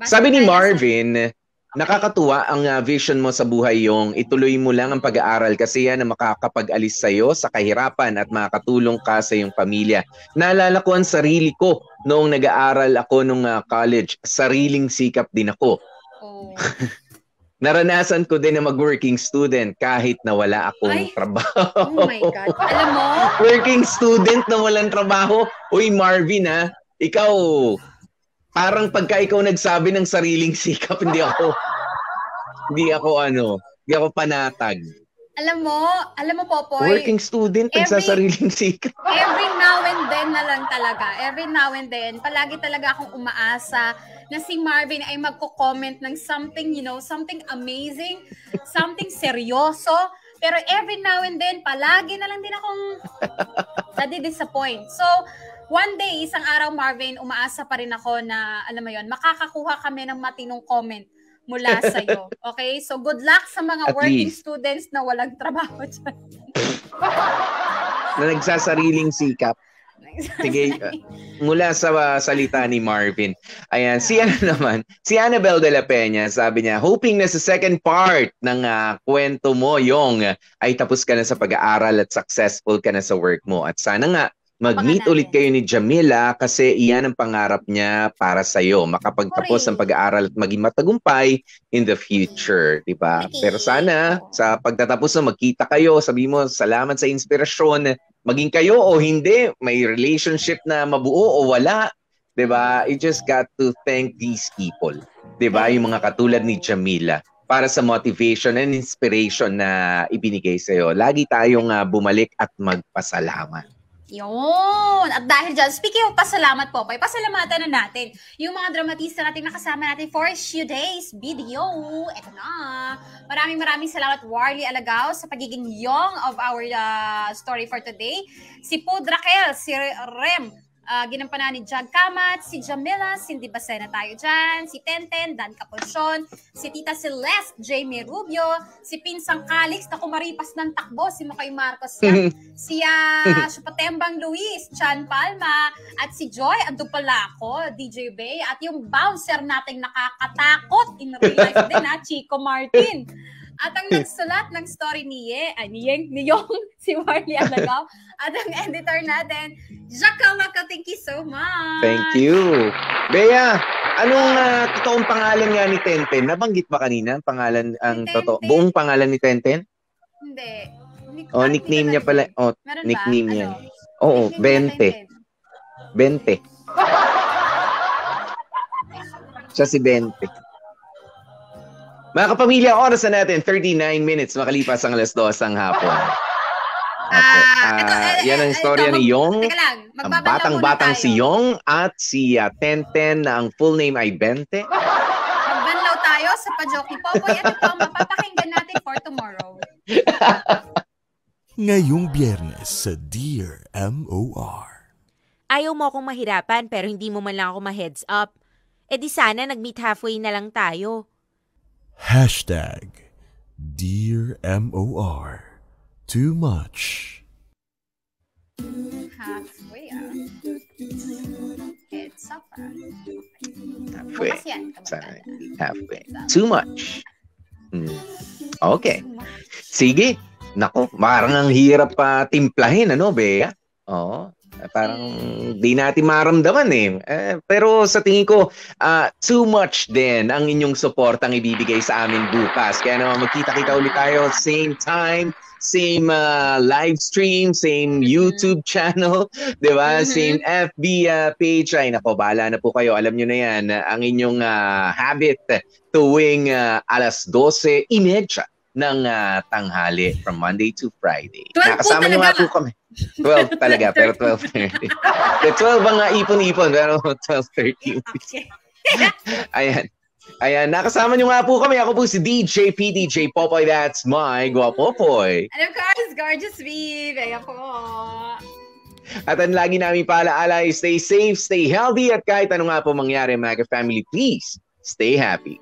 Sabi ni Marvin, nakakatuwa ang vision mo sa buhay, yung ituloy mo lang ang pag-aaral kasi yan ang makakapag-alis sa'yo sa kahirapan at makakatulong ka sa iyong pamilya. Naalala ko ang sarili ko noong nag-aaral ako nung college. Sariling sikap din ako. Naranasan ko din na mag-working student kahit na wala akong trabaho. Oh my God. Alam mo? Working student na walang trabaho. Uy, Marvin ikaw, parang pagka ikaw nagsabi ng sariling sikap, hindi ako panatag. Alam mo, Popoy. Working student, nagsasariling sikap. Every now and then na lang talaga. Every now and then, palagi talaga akong umaasa na si Marvin ay magko-comment ng something, something amazing, something seryoso. Pero every now and then, palagi na lang din akong nadi-disappoint. So, one day, isang araw, Marvin, umaasa pa rin ako na, alam mo yon, makakakuha kami ng matinong comment mula sa'yo. Okay? So, good luck sa mga working students na walang trabaho dyan. Na nagsasariling sikap. Sige, mula sa salita ni Marvin. Ayan, si Annabel de la Peña, sabi niya, hoping na sa second part ng kwento mo, Yong, ay tapos ka na sa pag-aaral at successful ka na sa work mo. At sana nga, mag-meet ulit kayo ni Jamila kasi iyan ang pangarap niya para sa'yo. Makapagtapos ng pag-aaral at maging matagumpay in the future. Diba? Pero sana, sa pagtatapos na magkita kayo, sabi mo, salamat sa inspirasyon. Maging kayo o hindi, may relationship na mabuo o wala. Diba? You just got to thank these people. Diba? Yung mga katulad ni Jamila para sa motivation and inspiration na ibinigay sa'yo. Lagi tayong bumalik at magpasalamat. Yun. At dahil dyan, speaking of pasalamat po, pasalamatan na natin yung mga dramatista natin nakasama natin for today's video. Ito na. Maraming salamat, Warly Alagao, sa pagiging young of our story for today. Si Pod Raquel, si Rem, ginampanan ni Jag Kamat, si Jamila, Cindy Basena tayo dyan, si Tenten, Dan Caponsyon, si Tita Celeste, Jamie Rubio, si Pinsang Calix, na kumaripas ng takbo, si Mukay Marcos yan, si Supatembang Luis, Chan Palma, at si Joy Adupalaco, DJ Bay, at yung bouncer nating nakakatakot in real life din, Chico Martin. At ang nagsulat ng story ni Yong, si Warly Alagao. At ang editor natin, Jakamaka, thank you so much. Thank you. Bea, anong totoong pangalan nga ni Tenten? Nabanggit ba kanina pangalan ang buong pangalan ni Tenten? Hindi. Nickname niya pala. Nickname niya. Oo, 20. 20. Siya si 20. Mga kapamilya, oras na natin, 39 minutes makalipas ang 2:00 ng hapon. Yan ang istorya ni Yong. Ang batang-batang si Yong at si Tenten na ang full name ay 20. Magbanlaw tayo sa pa-joke ni Popoy at ito ang mapapakinggan natin for tomorrow. Ngayong Biyernes sa Dear MOR. Ayaw mo akong mahirapan pero hindi mo man lang ako ma-heads up. E di sana nag-meet halfway na lang tayo. Dear MOR. Too much. Halfway Heads up Halfway. Halfway. Too much. Okay. Sige. Nako, parang ang hirap timplahin, Bea? Oo. Parang di natin maramdaman pero sa tingin ko, too much din ang inyong support ang ibibigay sa amin bukas. Kaya naman magkita-kita ulit tayo same time, same live stream, same YouTube channel, di ba? Same FB page. Ay nako, bahala na po kayo. Alam nyo na yan, ang inyong habit tuwing 12:30 ng tanghali from Monday to Friday. Nakasama nyo nga po kami. 12 talaga, pero 12:30. 12 ang ipon-ipon, pero 12:30. Ayan, nakasama nyo nga po kami. Ako po si DJ PDJ Popoy, that's my Guapopoy. And of course, Gorgeous Viv. Ayan po. At ang lagi namin paalaala, stay safe, stay healthy, at kahit ano nga po mangyari, mga family, please, stay happy.